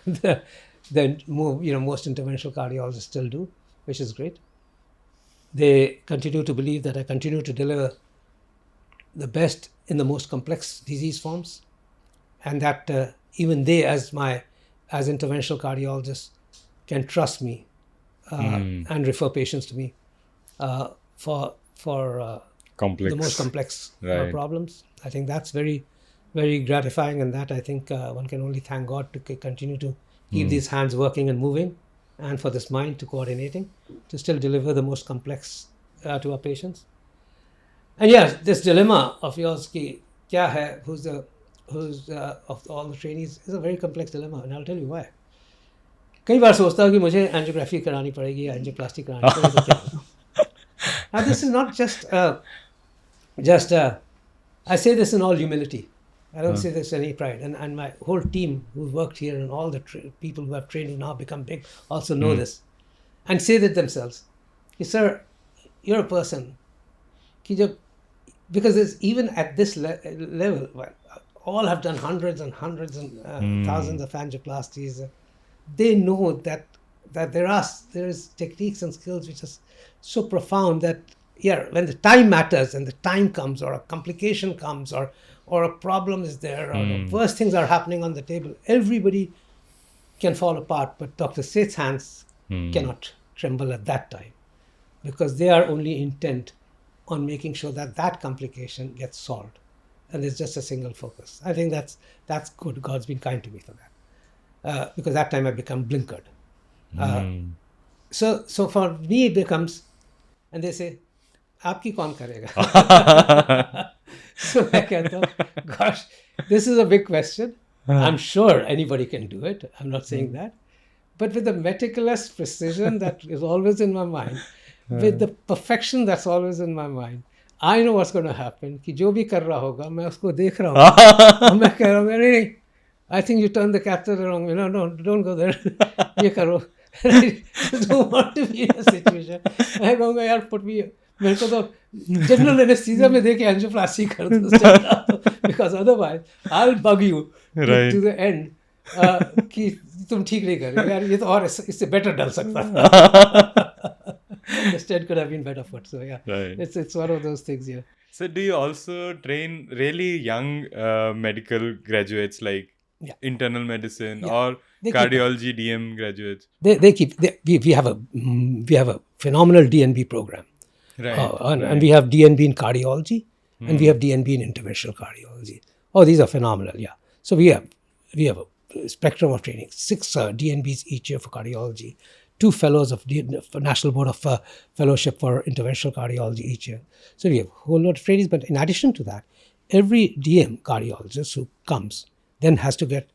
interventional cardiologists still do, which is great. They continue to believe that I continue to deliver the best in the most complex disease forms, and that even they, as interventional cardiologists, can trust me and refer patients to me for complex. The most complex Right. problems. I think that's very, very gratifying, and that I think one can only thank God to continue to keep these hands working and moving, and for this mind to coordinating to still deliver the most complex to our patients. And yes, this dilemma of yours, ki kya hai, who's of all the trainees, is a very complex dilemma, and I'll tell you why. कई बार सोचता हूँ कि मुझे angiography करानी पड़ेगी, angioplasty करानी पड़ेगी तो क्या? Now this is not just I say this in all humility. I don't say this in any pride. And my whole team who've worked here and all the people who have trained who now become big also know this. And say that themselves. Sir, you're a person. Because there's, even at this level, all have done hundreds and hundreds and thousands of angioplasties. They know that there is techniques and skills which are so profound that when the time matters and the time comes, or a complication comes, or a problem is there, or the worst things are happening on the table, everybody can fall apart. But Dr. Seth's hands cannot tremble at that time, because they are only intent on making sure that complication gets solved, and there's just a single focus. I think that's good. God's been kind to me for that, because that time I become blinkered. So for me it becomes, and they say, आपकी कौन करेगा? So I कहता हूँ, gosh, this is a big question. I'm sure anybody can do it. I'm not saying that. But with the meticulous precision that is always in my mind, with the perfection that's always in my mind, I know what's going to happen. कि जो भी कर रहा होगा, मैं उसको देख रहा हूँ. और मैं कह रहा हूँ, नहीं, I think you turned the catheter wrong. No, don't go there. ये करो. I don't want to be in a situation. मैं कहूँगा यार, put me. मेरे को तो जनरल एनेस्थीसिया में देके एंजियोप्लास्टी कर दो, because otherwise I'll bug you to the end कि तुम ठीक नहीं कर रहे यार, ये तो और इससे better डल सकता था. The stent could have been better for it. So yeah, it's one of those things. Yeah. So do you also train really young medical graduates, like Yeah. internal medicine Yeah. or They keep cardiology DM graduates? we have a phenomenal DNB program. Right. And we have DNB in cardiology, and we have DNB in interventional cardiology. Oh, these are phenomenal. Yeah. So we have a spectrum of training. 6 DNBs each year for cardiology, 2 fellows of for National Board of Fellowship for interventional cardiology each year. So we have a whole lot of trainings. But in addition to that, every DM cardiologist who comes then has to get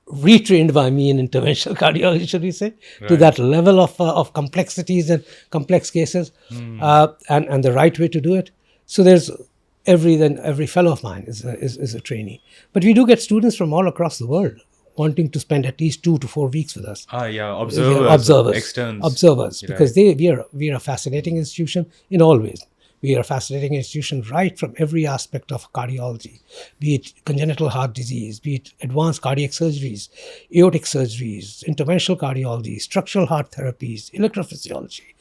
retrained by me in interventional cardiology, should we say, to that level of complexities and complex cases, and the right way to do it. So there's every fellow of mine is a trainee. But we do get students from all across the world wanting to spend at least 2 to 4 weeks with us. Observers, externs. Because we are a fascinating institution in all ways. We are a fascinating institution right from every aspect of cardiology, be it congenital heart disease, be it advanced cardiac surgeries, aortic surgeries, interventional cardiology, structural heart therapies, electrophysiology.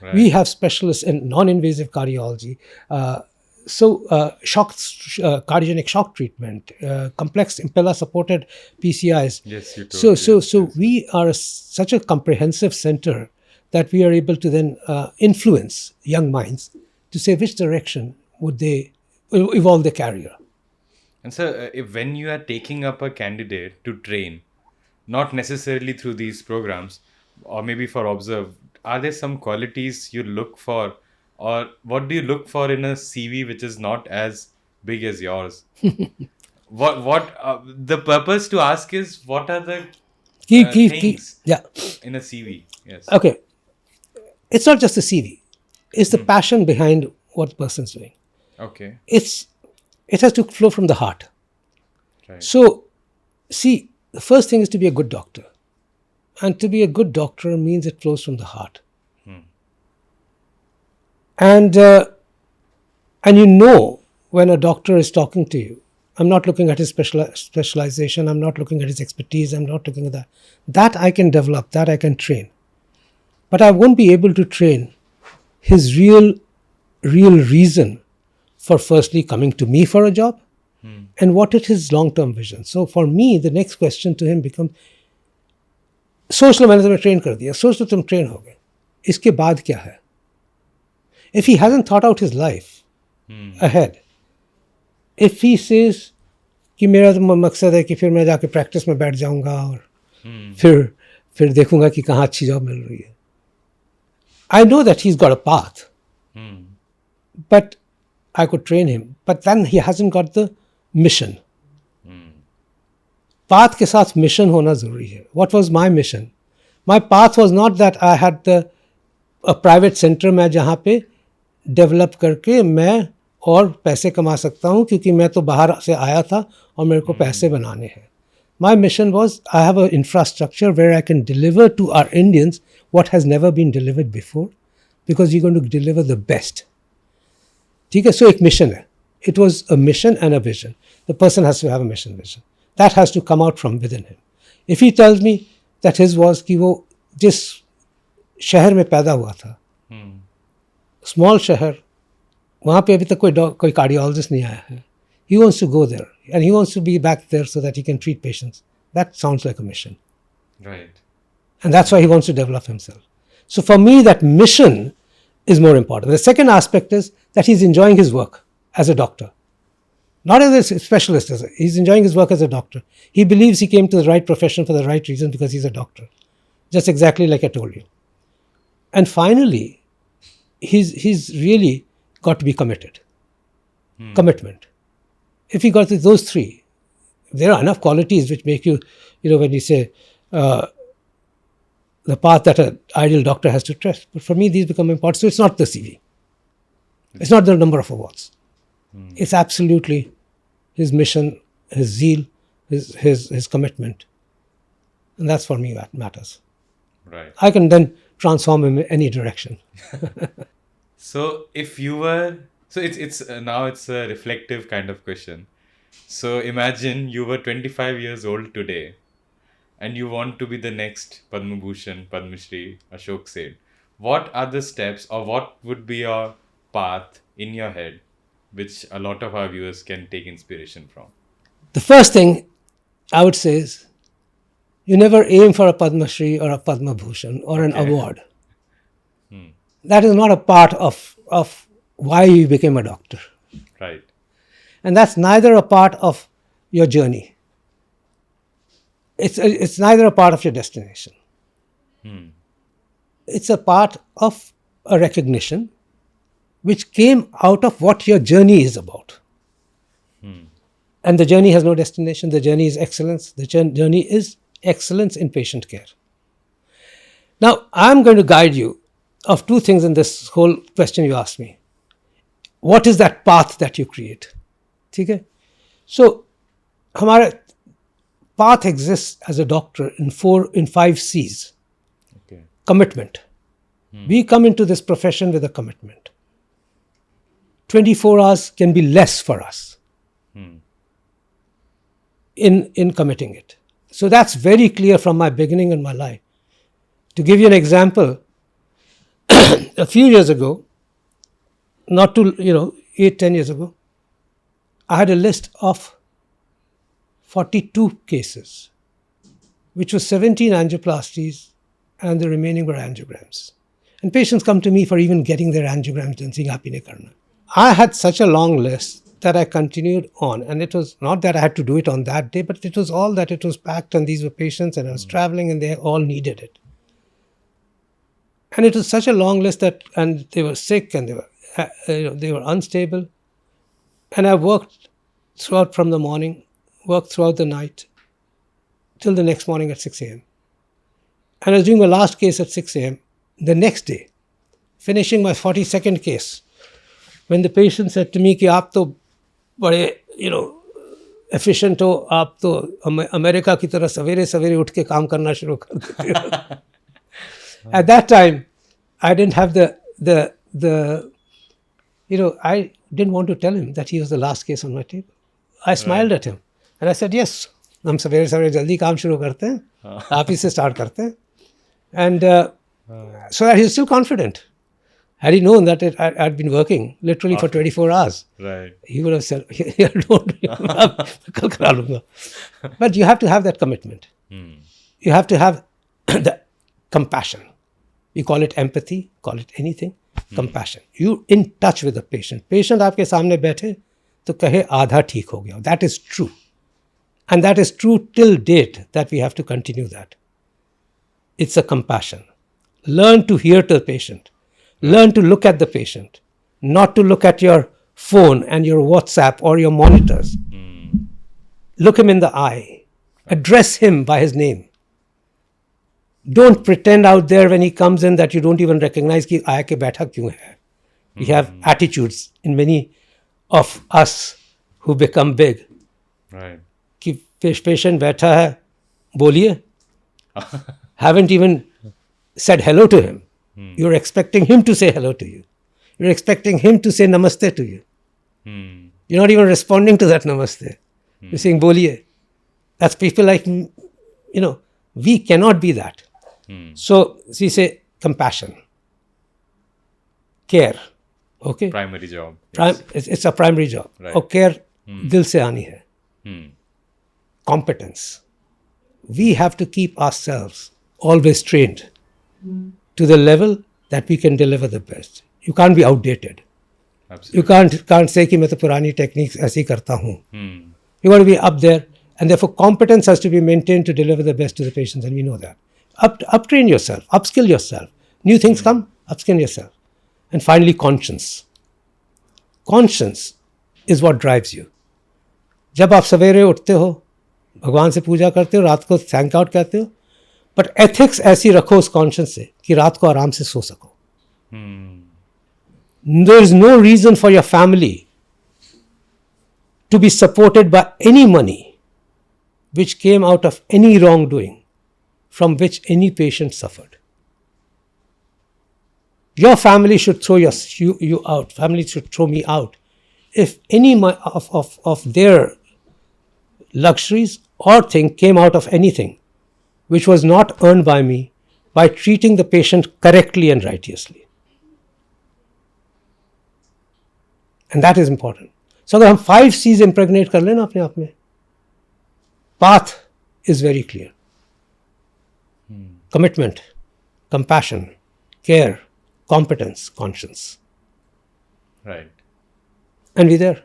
Right. We have specialists in non-invasive cardiology, cardiogenic shock treatment, complex impella-supported PCIs. Yes, you told. So we are such a comprehensive center that we are able to then influence young minds to say which direction would they evolve their career. And so, when you are taking up a candidate to train, not necessarily through these programs, or maybe for Observe, are there some qualities you look for, or what do you look for in a CV which is not as big as yours? The purpose to ask is, what are the things in a CV? Yes. Okay. It's not just the CV. It's the passion behind what the person's doing. Okay. It has to flow from the heart. Right. So, see, the first thing is to be a good doctor. And to be a good doctor means it flows from the heart. And you know when a doctor is talking to you, I'm not looking at his specialization, I'm not looking at his expertise, I'm not looking at that. That I can develop, that I can train. But I won't be able to train his real reason for firstly coming to me for a job, and what is his long-term vision. So for me, the next question to him becomes, सोच लो मैंने तुम्हें train कर दिया, सोच लो तुम train हो गए, इसके बाद क्या है? If he hasn't thought out his life ahead, if he says कि मेरा तो मकसद है कि फिर मैं जाके प्रैक्टिस में बैठ जाऊंगा और फिर देखूंगा कि कहाँ अच्छी जॉब मिल रही है. I know that he's got a path, but I could train him. But then he hasn't got the mission. Path के साथ mission होना ज़रूरी है. What was my mission? My path was not that I had a private center में जहाँ पे develop करके मैं और पैसे कमा सकता हूँ, क्योंकि मैं तो बाहर से आया था और मेरे को पैसे बनाने हैं. My mission was, I have an infrastructure where I can deliver to our Indians what has never been delivered before, because you're going to deliver the best. ठीक है, so एक mission है. It was a mission and a vision. The person has to have a mission vision. That has to come out from within him. If he tells me that his was कि वो जिस शहर में पैदा हुआ था, small शहर, वहाँ पे अभी तक कोई cardiologist नहीं आया है. He wants to go there and he wants to be back there so that he can treat patients. That sounds like a mission. Right. And that's why he wants to develop himself. So for me, that mission is more important. The second aspect is that he's enjoying his work as a doctor. Not as a specialist, he's enjoying his work as a doctor. He believes he came to the right profession for the right reason because he's a doctor. Just exactly like I told you. And finally, he's really got to be committed. Commitment. If you got those three, there are enough qualities which make you, when you say the path that an ideal doctor has to tread. But for me, these become important. So it's not the CV. It's not the number of awards. It's absolutely his mission, his zeal, his commitment. And that's for me what matters. Right. I can then transform him in any direction. So if you were, it's now it's a reflective kind of question. So imagine you were 25 years old today and you want to be the next Padma Bhushan, Padma Shri, Ashok Seth. What are the steps, or what would be your path in your head which a lot of our viewers can take inspiration from? The first thing I would say is, you never aim for a Padma Shri or a Padma Bhushan or an award. That is not a part of why you became a doctor. Right. And that's neither a part of your journey. It's neither a part of your destination. It's a part of a recognition which came out of what your journey is about. And the journey has no destination. The journey is excellence. The journey is excellence in patient care. Now, I'm going to guide you of two things in this whole question you asked me. What is that path that you create? Okay? So, our path exists as a doctor in 5 C's. Okay. Commitment. We come into this profession with a commitment. 24 hours can be less for us in committing it. So that's very clear from my beginning in my life. To give you an example, a few years ago, not to, 8-10 years ago, I had a list of 42 cases, which was 17 angioplasties and the remaining were angiograms. And patients come to me for even getting their angiograms done, saying, "Aap hi nahi karna." I had such a long list that I continued on. And it was not that I had to do it on that day, but it was all that it was packed and these were patients and I was traveling and they all needed it. And it was such a long list and they were sick and they were unstable. And I worked throughout from the morning, worked throughout the night, till the next morning at 6 a.m. And I was doing my last case at 6 a.m. the next day, finishing my 42nd case, when the patient said to me, कि आप तो बड़े, efficient हो, आप तो America की तरह सवेरे सवेरे उठ के काम करना शुरू कर देते हो. At that time, I didn't have I didn't want to tell him that he was the last case on my table. I smiled at him and I said, yes, हम सवेरे सवेरे जल्दी काम शुरू करते हैं, आप ही से start करते हैं. And so that he was still confident. Had he known that I'd been working literally for 24 hours, right, he would have said, kal kara lunga. But you have to have that commitment. You have to have the compassion. You call it empathy, call it anything, compassion. You in touch with the patient. Patient आपके सामने बैठे तो कहे आधा ठीक हो गया. That is true. And that is true till date, that we have to continue that. It's a compassion. Learn to hear to the patient. Learn to look at the patient, not to look at your phone and your WhatsApp or your monitors. Look him in the eye. Address him by his name. Don't pretend out there when he comes in that you don't even recognize कि आया के बैठा क्यों है. We have attitudes in many of us who become big. right, कि patient बैठा है, बोलिए. Haven't even said hello to him. You're expecting him to say hello to you. You're expecting him to say namaste to you. You're not even responding to that namaste. You're saying boliye. That's people like, we cannot be that. So, we say compassion, care. Okay? primary job. It's a primary job. Right. और care दिल से आनी है. Competence. We have to keep ourselves always trained to the level that we can deliver the best. You can't be outdated. Absolutely. You can't say कि मैं तो पुरानी techniques ऐसे ही करता हूँ. You got to be up there, and therefore competence has to be maintained to deliver the best to the patients, and we know that. Uptrain yourself, upskill yourself. New things come, upskill yourself. And finally, conscience. Conscience is what drives you. जब आप सवेरे उठते हो, भगवान से पूजा करते हो, रात को थैंक आउट कहते हो, बट एथिक्स ऐसी रखो उस कॉन्शियस से कि रात को आराम से सो सको. There is no reason for your family to be supported by any money which came out of any wrongdoing from which any patient suffered. Your family should throw you out. Family should throw me out if any of their luxuries or thing came out of anything which was not earned by me by treating the patient correctly and righteously. And that is important. So अगर हम 5 C's impregnate कर लेना अपने आप में, path is very clear. Commitment, compassion, care, competence, conscience. Right. And we there.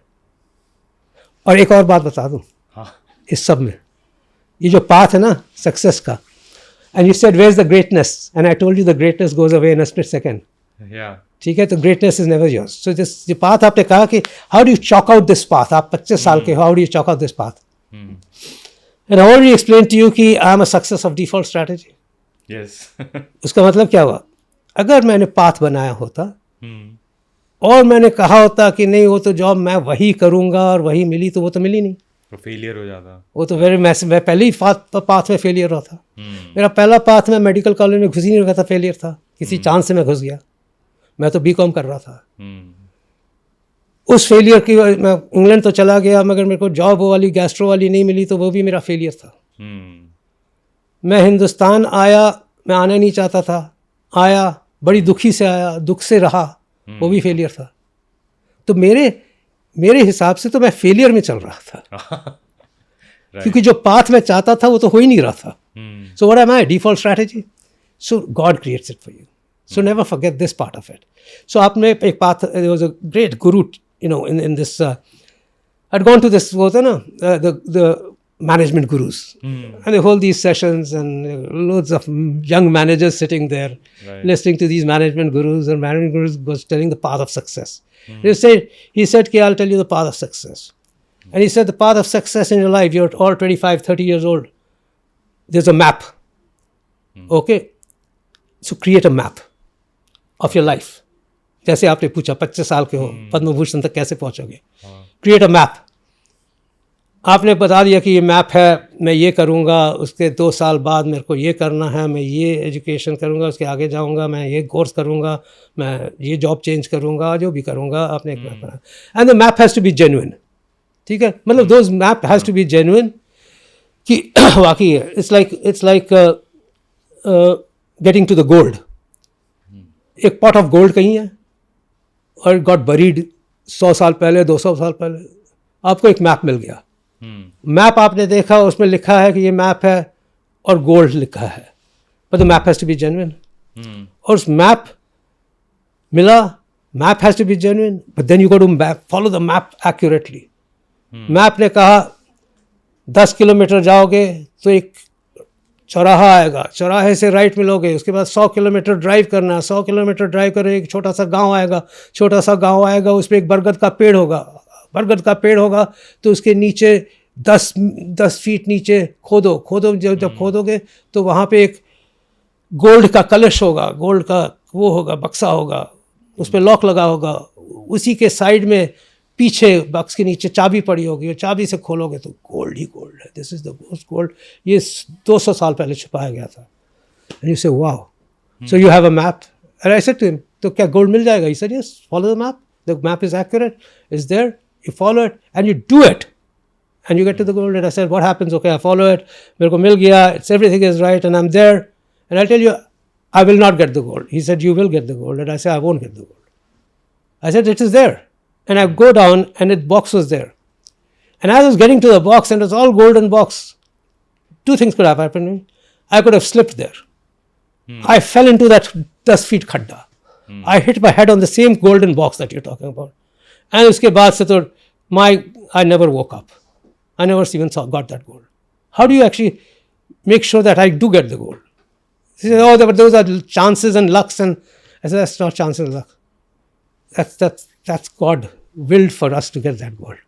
और एक और बात बता दूं इस सब में, ये जो path है ना success का, and you said where's the greatness, and I told you the greatness goes away in a split second. Yeah. ठीक है, तो greatness is never yours. So this the path आपने कहा कि how do you chalk out this path? आप 25 साल के हो, how do you chalk out this path? And I already explained to you कि I am a success of default strategy. Yes. उसका मतलब क्या हुआ? अगर मैंने path बनाया होता और मैंने कहा होता कि नहीं वो तो जॉब मैं वही करूंगा और वही मिली, तो वो तो मिली नहीं, तो फेलियर हो जाता। वो तो वेरी मैसिव। मैं पहले ही पाथ में फेलियर हुआ था। मेरा पहला पाथ में मेडिकल कॉलेज में घुस ही नहीं रखा था, फेलियर था, किसी चांस से मैं घुस गया। मैं तो बीकॉम कर रहा था। उस फेलियर की मैं इंग्लैंड तो चला गया, मगर मेरे को जॉब वाली गैस्ट्रो वाली नहीं मिली, तो वो भी मेरा फेलियर था। मैं हिंदुस्तान आया, मैं आना नहीं चाहता था, आया, बड़ी दुखी से आया, दुख से रहा, वो भी फेलियर था। तो मेरे हिसाब से तो मैं फेलियर में चल रहा था। क्योंकि जो पाथ मैं चाहता था वो तो हो ही नहीं रहा था। So what am I? Default strategy. So God creates it for you, so never forget this part of it. So आपने एक path, there was a great guru, you know, in this I had gone to this, वो होता है ना the management gurus, and they hold these sessions and loads of young managers sitting there, listening to these management gurus, and management gurus was telling the path of success. He said I'll tell you the path of success. And he said the path of success in your life, you're all 25 30 years old, there's a map. Okay, so create a map of your life. जैसे आपने पूछा 25 साल के हो, पद्म भूषण तक कैसे पहुंचोगे? Create a map. आपने बता दिया कि ये मैप है, मैं ये करूँगा, उसके 2 साल बाद मेरे को ये करना है, मैं ये एजुकेशन करूँगा, उसके आगे जाऊँगा, मैं ये कोर्स करूँगा, मैं ये जॉब चेंज करूँगा, जो भी करूँगा, आपने एक मैप बना। And the map has to be genuine. ठीक है, मतलब those map has to be genuine कि वाकई है। It's like getting to the gold. एक पॉट ऑफ गोल्ड कहीं है और गॉट बरीड 100 साल पहले, 200 साल पहले, आपको एक मैप मिल गया। मैप आपने देखा, उसमें लिखा है कि ये मैप है और गोल्ड लिखा है, but the map has to be genuine. और उस मैप मिला, map has to be genuine, but then you go to follow the map accurately. Map ने कहा 10 किलोमीटर जाओगे तो एक चौराहा आएगा, चौराहे से राइट मिलोगे, उसके बाद 100 किलोमीटर ड्राइव करना, 100 किलोमीटर ड्राइव करोगे, एक छोटा सा गांव आएगा, छोटा सा गांव आएगा, उस पर एक बरगद का पेड़ होगा, बरगद का पेड़ होगा तो उसके नीचे 10 फीट नीचे खोदो, जब खोदोगे तो वहाँ पे एक गोल्ड का कलश होगा, गोल्ड का वो होगा, बक्सा होगा, उस पर लॉक लगा होगा, उसी के साइड में पीछे बक्स के नीचे चाबी पड़ी होगी, और चाबी से खोलोगे तो गोल्ड ही गोल्ड है। This is the most gold. ये 200 साल पहले छुपाया गया था। And you say wow, so you have a map. And I said to him, तो क्या गोल्ड मिल जाएगा? He said yes, follow the map, the map is accurate, is there, you follow it and you do it and you get to the goal. And I said, what happens? Okay, I follow it, मेरे को मिल गया, it's everything is right and I'm there, and I'll tell you I will not get the gold. He said, you will get the gold. And I said, I won't get the gold. I said, it is there. And I go down and the box was there, and as I was getting to the box and it was all golden box, 2 things could have happened to me. I could have slipped there. I fell into that 10 feet khadda. I hit my head on the same golden box that you're talking about. And उसके बाद से तो I never woke up. I never even got that gold. How do you actually make sure that I do get the gold? He said, oh, but those are chances and lucks. And I said, that's not chances and luck. That's God willed for us to get that gold.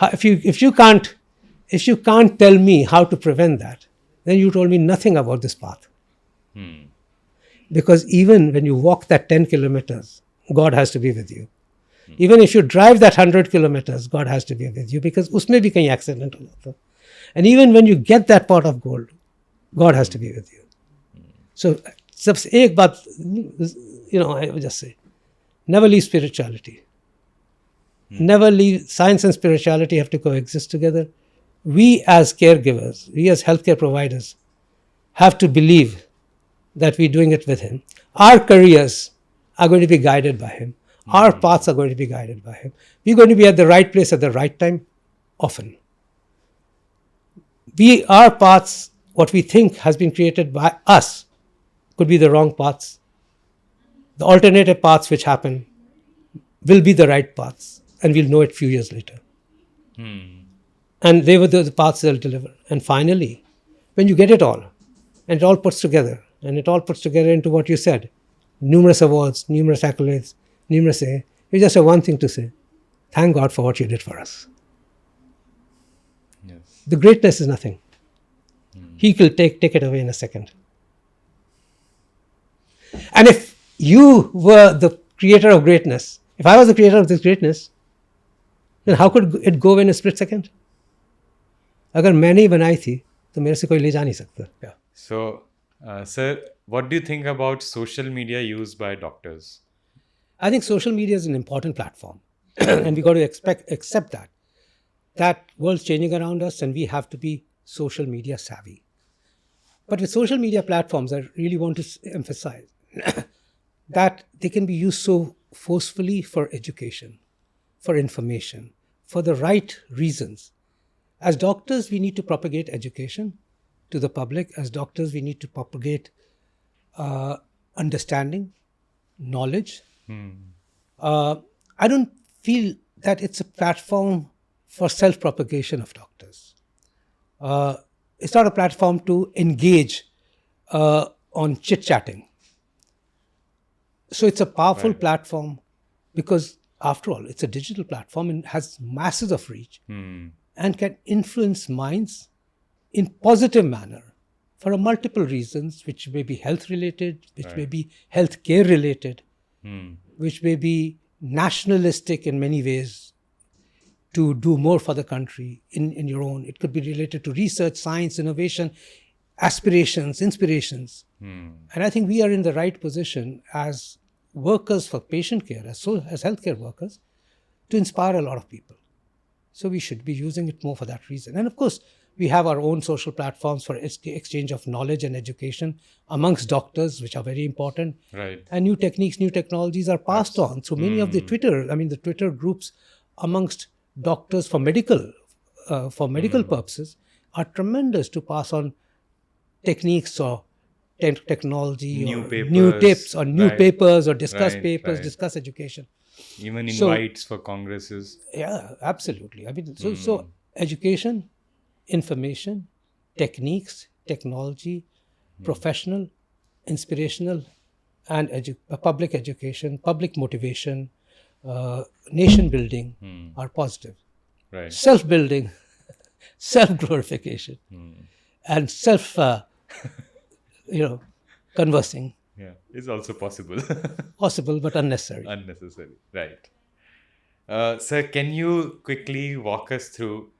If you can't tell me how to prevent that, then you told me nothing about this path. Because even when you walk that 10 kilometers, God has to be with you. Even if you drive that 100 kilometers, God has to be with you, because उसमें भी कहीं accident हो जाता है. And even when you get that pot of gold, God has to be with you. So सबसे एक बात, you know, I would just say, never leave spirituality. Never leave. Science and spirituality have to coexist together. We as caregivers, we as healthcare providers, have to believe that we're doing it with Him. Our careers are going to be guided by Him. Our paths are going to be guided by Him. We're going to be at the right place at the right time, often. our paths, what we think has been created by us, could be the wrong paths. The alternative paths which happen will be the right paths, and we'll know it few years later. And they were the paths they'll deliver. And finally, when you get it all, and it all puts together into what you said, numerous awards, numerous accolades, numerous you just have one thing to say: thank God for what you did for us. Yes. The greatness is nothing. He will take it away in a second. And if you were the creator of greatness, if I was the creator of this greatness, then how could it go in a split second? अगर मैं नहीं बनाई थी तो मेरे से कोई ले जा नहीं सकता. Yeah. So, sir, what do you think about social media used by doctors? I think social media is an important platform, and we got to accept that world's changing around us, and we have to be social media savvy. But with social media platforms, I really want to emphasize that they can be used so forcefully for education, for information, for the right reasons. As doctors, we need to propagate education to the public. As doctors, we need to propagate understanding, knowledge. I don't feel that it's a platform for self-propagation of doctors. It's not a platform to engage on chit-chatting. So it's a powerful platform because, after all, it's a digital platform and has masses of reach and can influence minds in positive manner for multiple reasons, which may be health-related, which may be healthcare-related, which may be nationalistic in many ways, to do more for the country in your own. It could be related to research, science, innovation, aspirations, inspirations. And I think we are in the right position as workers for patient care, as healthcare workers, to inspire a lot of people. So we should be using it more for that reason. And of course, we have our own social platforms for exchange of knowledge and education amongst doctors, which are very important. Right. And new techniques, new technologies are passed on. So many of the Twitter groups amongst doctors for medical purposes are tremendous to pass on techniques or technology, new tips or new papers, or discuss papers, discuss education. Even invites for congresses. Yeah, absolutely. I mean, so education, information, techniques, technology, professional, inspirational, and public education, public motivation, nation building are positive. Right. Self-building, self-glorification, and conversing. Yeah, is also possible. Possible, but unnecessary. Unnecessary, right. Sir, can you quickly walk us through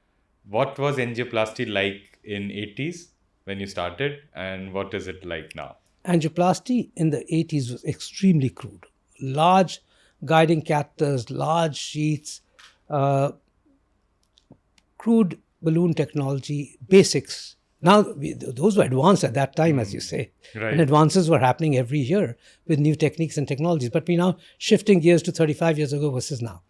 what was angioplasty like in 80s when you started, and what is it like now? Angioplasty in the 80s was extremely crude. Large guiding catheters, large sheaths, crude balloon technology, basics. Now, those were advanced at that time, as you say. Right. And advances were happening every year with new techniques and technologies. But we're now shifting gears to 35 years ago versus now.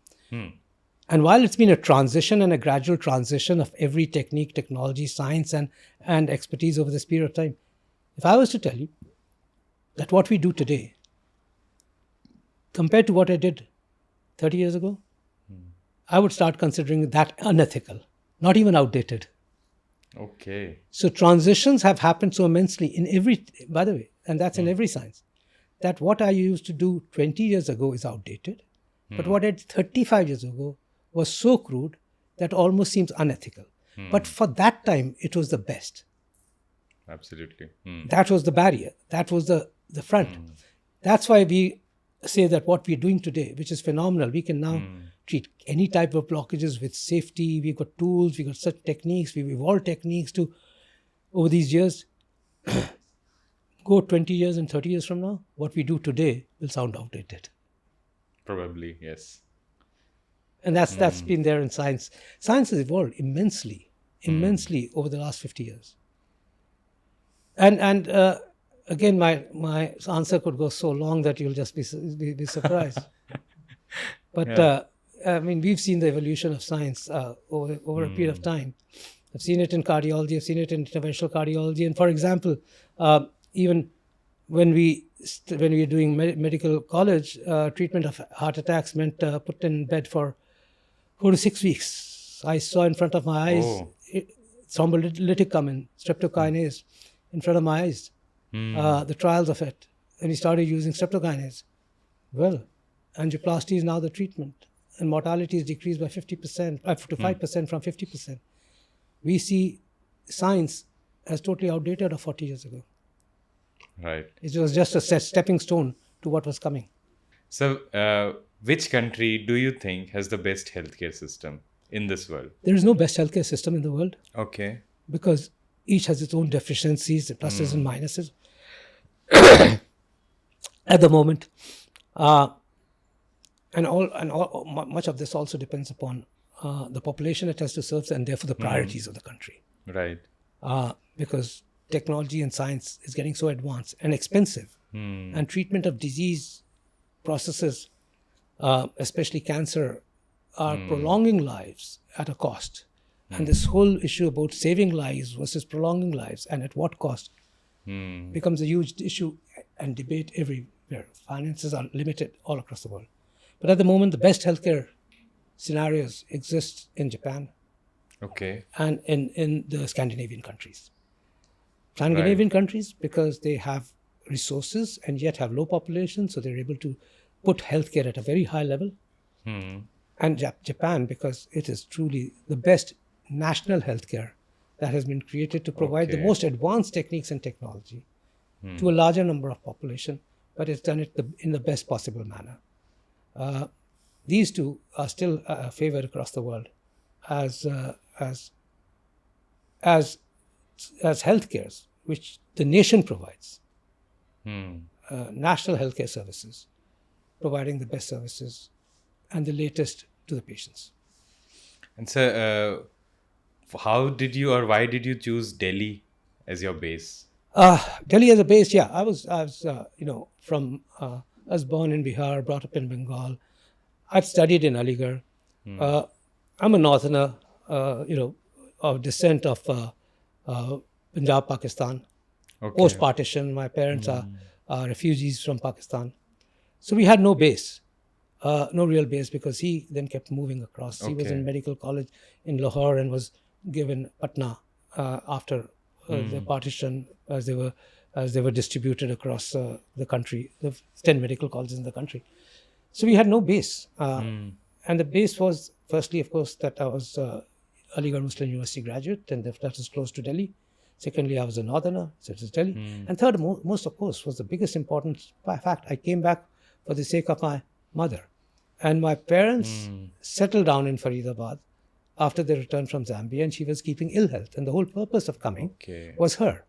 And while it's been a transition and a gradual transition of every technique, technology, science, and expertise over this period of time, if I was to tell you that what we do today, compared to what I did 30 years ago, I would start considering that unethical, not even outdated. Okay. So transitions have happened so immensely in every, by the way, and that's in every science, that what I used to do 20 years ago is outdated, but what I did 35 years ago was so crude that almost seems unethical. But for that time, it was the best. Absolutely. That was the barrier. That was the front. That's why we say that what we're doing today, which is phenomenal, we can now treat any type of blockages with safety. We've got tools, we've got such techniques, we've evolved techniques to, over these years. Go 20 years and 30 years from now, what we do today will sound outdated. Probably, yes. And that's been there in science. Science has evolved immensely over the last 50 years. And again, my answer could go so long that you'll just be surprised. But I mean, we've seen the evolution of science over a period of time. I've seen it in cardiology. I've seen it in interventional cardiology. And for example, even when we were doing medical college, treatment of heart attacks meant put in bed for 4 to 6 weeks. I saw in front of my eyes thrombolytic come in, streptokinase in front of my eyes. The trials of it, and we started using streptokinase. Well, angioplasty is now the treatment, and mortality is decreased by 50%, to 5% from 50%. We see science as totally outdated of 40 years ago. Right. It was just a stepping stone to what was coming. So, which country do you think has the best healthcare system in this world? There is no best healthcare system in the world Okay. because each has its own deficiencies, pluses and minuses. At the moment, much of this also depends upon the population it has to serve and therefore the priorities of the country. Right. Because technology and science is getting so advanced and expensive, and treatment of disease processes, especially cancer, are prolonging lives at a cost. And this whole issue about saving lives versus prolonging lives and at what cost becomes a huge issue and debate everywhere. Finances are limited all across the world. But at the moment, the best healthcare scenarios exist in Japan and in the Scandinavian countries. Scandinavian countries, because they have resources and yet have low population, so they're able to put healthcare at a very high level. And Japan, because it is truly the best national healthcare that has been created to provide the most advanced techniques and technology to a larger number of population, but it's done it in the best possible manner. These two are still favored across the world as healthcares, which the nation provides. National healthcare services, providing the best services and the latest to the patients. And so, how did you or why did you choose Delhi as your base? Delhi as a base, yeah. I was from I was born in Bihar, brought up in Bengal. I've studied in Aligarh. I'm a northerner, of descent of Punjab, Pakistan. Post-partition, my parents are refugees from Pakistan. So we had no base, no real base, because he then kept moving across. He was in medical college in Lahore and was given Patna after the partition, as they were distributed across the country, the 10 medical colleges in the country. So we had no base. And the base was, firstly, of course, that I was Aligarh Muslim University graduate, and that was close to Delhi. Secondly, I was a northerner, so it was Delhi. And third, most of course, was the biggest important fact. I came back for the sake of my mother. And my parents settled down in Faridabad after they returned from Zambia, and she was keeping ill health. And the whole purpose of coming was her.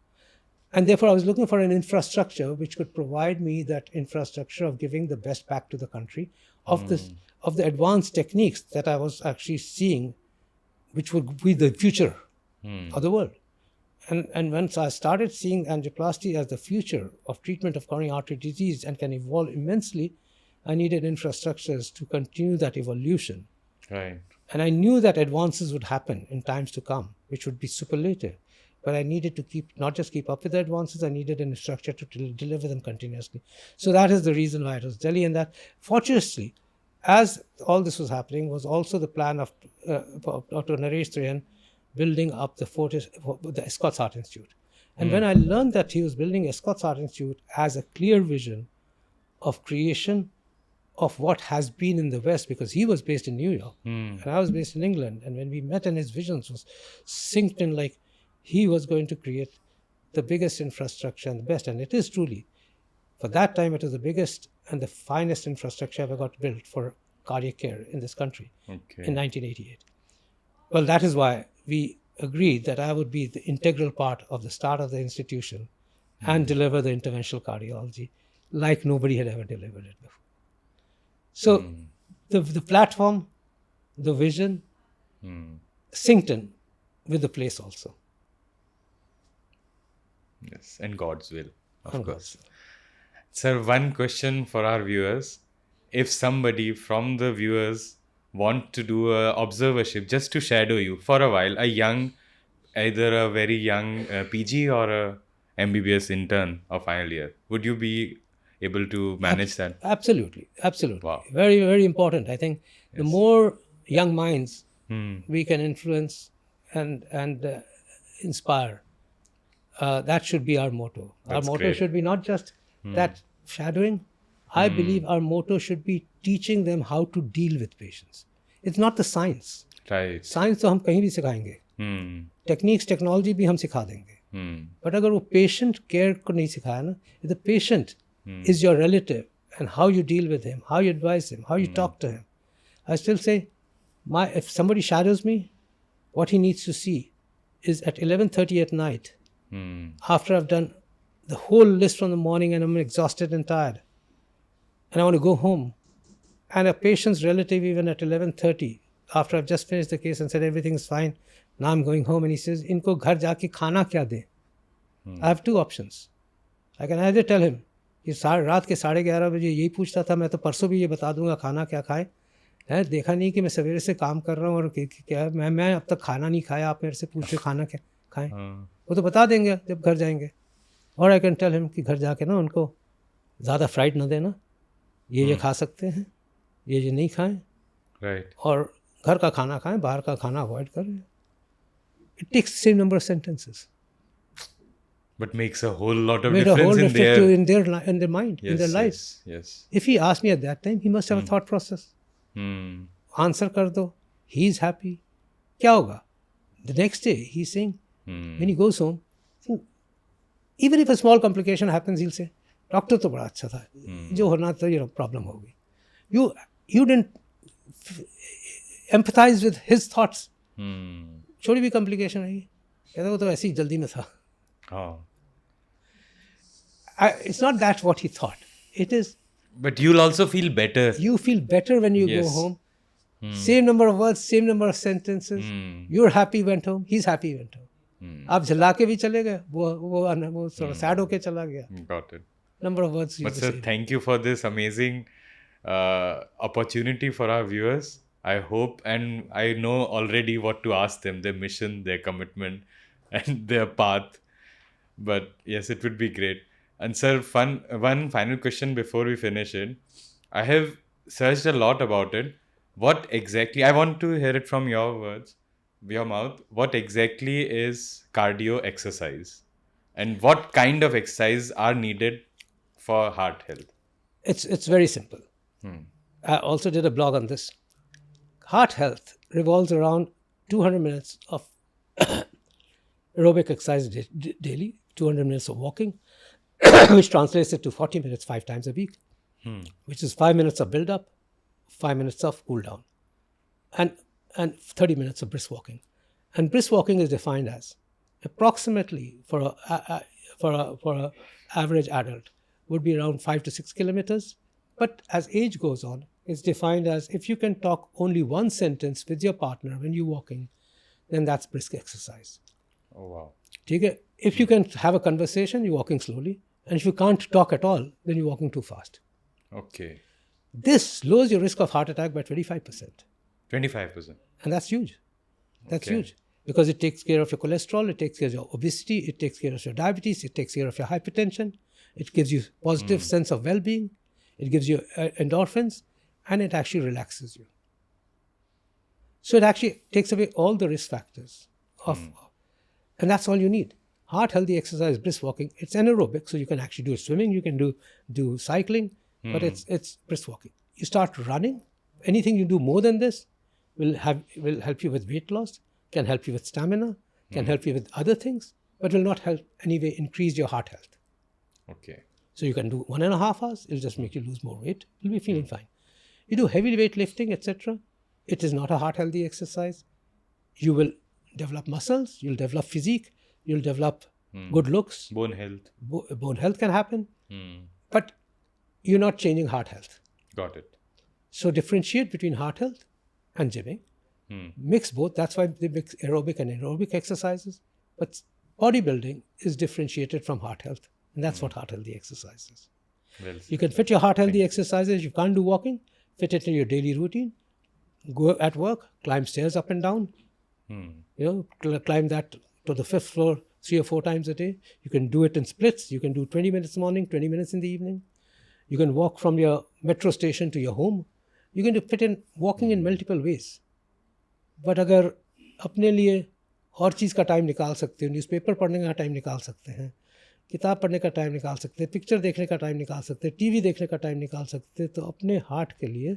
And therefore, I was looking for an infrastructure which could provide me that infrastructure of giving the best back to the country, of the advanced techniques that I was actually seeing, which would be the future of the world. And once I started seeing angioplasty as the future of treatment of coronary artery disease and can evolve immensely, I needed infrastructures to continue that evolution. Right. And I knew that advances would happen in times to come, which would be superlative. But I needed to not just keep up with the advances, I needed an infrastructure to deliver them continuously. So that is the reason why it was Delhi. And that, fortunately, as all this was happening, was also the plan of Dr. Naresh Trehan building up the Fortis, the Escorts Heart Institute. And when I learned that he was building Escorts Heart Institute as a clear vision of creation of what has been in the West, because he was based in New York and I was based in England. And when we met, and his visions was synced in, like he was going to create the biggest infrastructure and the best. And it is truly, for that time, it was the biggest and the finest infrastructure ever got built for cardiac care in this country in 1988. Well, that is why we agreed that I would be the integral part of the start of the institution and deliver the interventional cardiology like nobody had ever delivered it before. So the platform, the vision, synced in with the place also. Yes, and God's will, of course. Sir, one question for our viewers. If somebody from the viewers want to do a observership just to shadow you for a while, a young either a very young PG or a MBBS intern of final year. Would you be able to manage that? Absolutely. Wow. Very, very important. I think the Yes. more young minds Hmm. we can influence and inspire, that should be our motto. Our That's motto great. should be not just that shadowing. I believe our motto should be teaching them how to deal with patients. It's not the science. Right. Science तो हम कहीं भी सिखाएंगे, Hmm. Techniques technology भी हम सिखा देंगे, Hmm. But अगर वो पेशेंट केयर को नहीं सिखाया ना, the patient is your relative and how you deal with him, how you advise him, how you talk to him. I still say if somebody shadows me, what he needs to see is at 11:30 at night, Hmm. after I've done the whole list from the morning and I'm exhausted and tired, and I want to go home, and a patient's relative even at 11:30, after I've just finished the case and said everything is fine, now I'm going home, and he says, इनको घर जाके खाना क्या दें? I have two options. I can either tell him कि रात के 11:30 बजे यही पूछता था, मैं तो परसों भी ये बता दूंगा खाना क्या खाए, है देखा नहीं कि मैं सवेरे से काम कर रहा हूँ और क्या मैं अब तक खाना नहीं खाया, आप मेरे से पूछ रहे खाना क्या खाएं. वो तो बता देंगे जब घर जाएंगे. और आई कैन टेल हिम कि घर जाके ना उनको ज़्यादा फ्राइड ना देना, ये खा सकते हैं, ये नहीं खाएं, Right. और घर का खाना खाएं, बाहर का खाना अवॉइड करें. It takes the same number of sentences. But makes a whole lot of Made a difference whole in effect their... in their mind, in their lives. Yes. If he asked me at that time, he must have a thought process. Hmm. Answer कर दो, he is happy. क्या होगा? The next day, he's saying, when he goes home, even if a small complication happens, he'll say, doctor तो बड़ा अच्छा था, जो होना था ये प्रॉब्लम हो गई. You didn't empathize with his thoughts. छोटी भी complication है, कहता वो तो ऐसी जल्दी में था. Oh. It's not that what he thought. It is But you'll also feel better. you feel better when you go Yes. home. Same number of words, same number of sentences. You're happy went home. He's happy went home. आप झल्ला के भी चले गए, वो थोड़ा sad होके चला गया. Got it. Number of words. But sir, thank you for this amazing opportunity for our viewers. I hope and I know already what to ask them, their mission, their commitment, and their path. But yes, it would be great. And sir, one final question before we finish it. I have searched a lot about it. What exactly, I want to hear it from your words, your mouth. What exactly is cardio exercise? And what kind of exercise are needed for heart health? It's very simple. I also did a blog on this. Heart health revolves around 200 minutes of aerobic exercise daily, 200 minutes of walking, which translates it to 40 minutes 5 times a week, which is 5 minutes of build-up, 5 minutes of cool-down, and 30 minutes of brisk walking. And brisk walking is defined as approximately for a average adult would be around 5 to 6 kilometers. But as age goes on, it's defined as if you can talk only one sentence with your partner when you're walking, then that's brisk exercise. Oh, wow. Okay? If you can have a conversation, you're walking slowly. And if you can't talk at all, then you're walking too fast. Okay. This lowers your risk of heart attack by 25%. 25%. And that's huge. That's Okay. huge. Because it takes care of your cholesterol, it takes care of your obesity, it takes care of your diabetes, it takes care of your hypertension, it gives you positive sense of well-being, it gives you endorphins, and it actually relaxes you. So it actually takes away all the risk factors and that's all you need. Heart healthy exercise, brisk walking. It's anaerobic, so you can actually do swimming, you can do cycling, but it's brisk walking. You start running. Anything you do more than this will help you with weight loss, can help you with stamina, can help you with other things, but will not help anyway increase your heart health. Okay. So you can do 1.5 hours, it'll just make you lose more weight, you'll be feeling fine. You do heavy weight lifting, etc. It is not a heart healthy exercise. You will develop muscles, you'll develop physique, you'll develop good looks. Bone health. Bone health can happen, but you're not changing heart health. Got it. So differentiate between heart health and gymming. Mix both. That's why they mix aerobic and anaerobic exercises. But bodybuilding is differentiated from heart health. And that's what heart healthy exercise is. Well, You can fit your heart healthy exercises. You can't do walking, fit it in your daily routine. Go at work, climb stairs up and down. Climb that to the 5th floor 3 or 4 times a day. You can do it in splits. You can do 20 minutes morning, 20 minutes in the evening. You can walk from your metro station to your home. You can fit in walking in multiple ways. But अगर अपने लिए और चीज़ का time निकाल सकते हो, newspaper पढ़ने का टाइम निकाल सकते हैं, किताब पढ़ने का टाइम निकाल सकते हैं, पिक्चर देखने का टाइम निकाल सकते हैं, टीवी देखने का टाइम निकाल सकते हैं, तो अपने हार्ट के लिए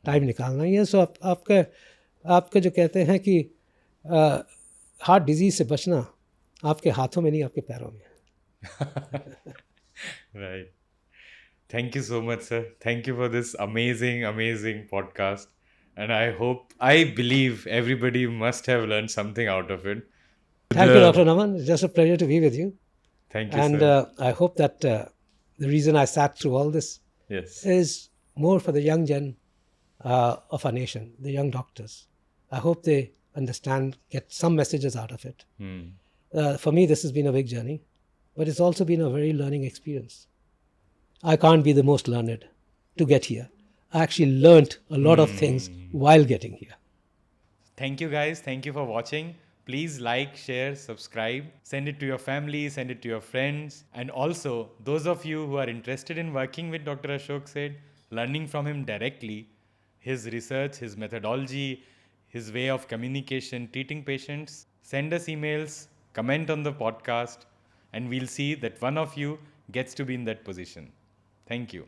टाइम निकालना ही है. सो आपके जो कहते हैं कि हार्ट डिजीज़ से बचना आपके हाथों में नहीं, आपके पैरों में. Right. Thank you so much, sir. Thank you for this amazing, amazing podcast. And I believe everybody must have learned something out of it. Thank you, Dr. Naman. It's just a pleasure to be with you. Thank you, and sir. I hope that the reason I sat through all this Yes. is more for the young gen of our nation, the young doctors. I hope they understand, get some messages out of it. For me, this has been a big journey, but it's also been a very learning experience. I can't be the most learned to get here. I actually learnt a lot of things while getting here. Thank you, guys. Thank you for watching. Please like, share, subscribe. Send it to your family, send it to your friends. And also, those of you who are interested in working with Dr. Ashok Seth, learning from him directly, his research, his methodology, his way of communication, treating patients, send us emails, comment on the podcast, and we'll see that one of you gets to be in that position. Thank you.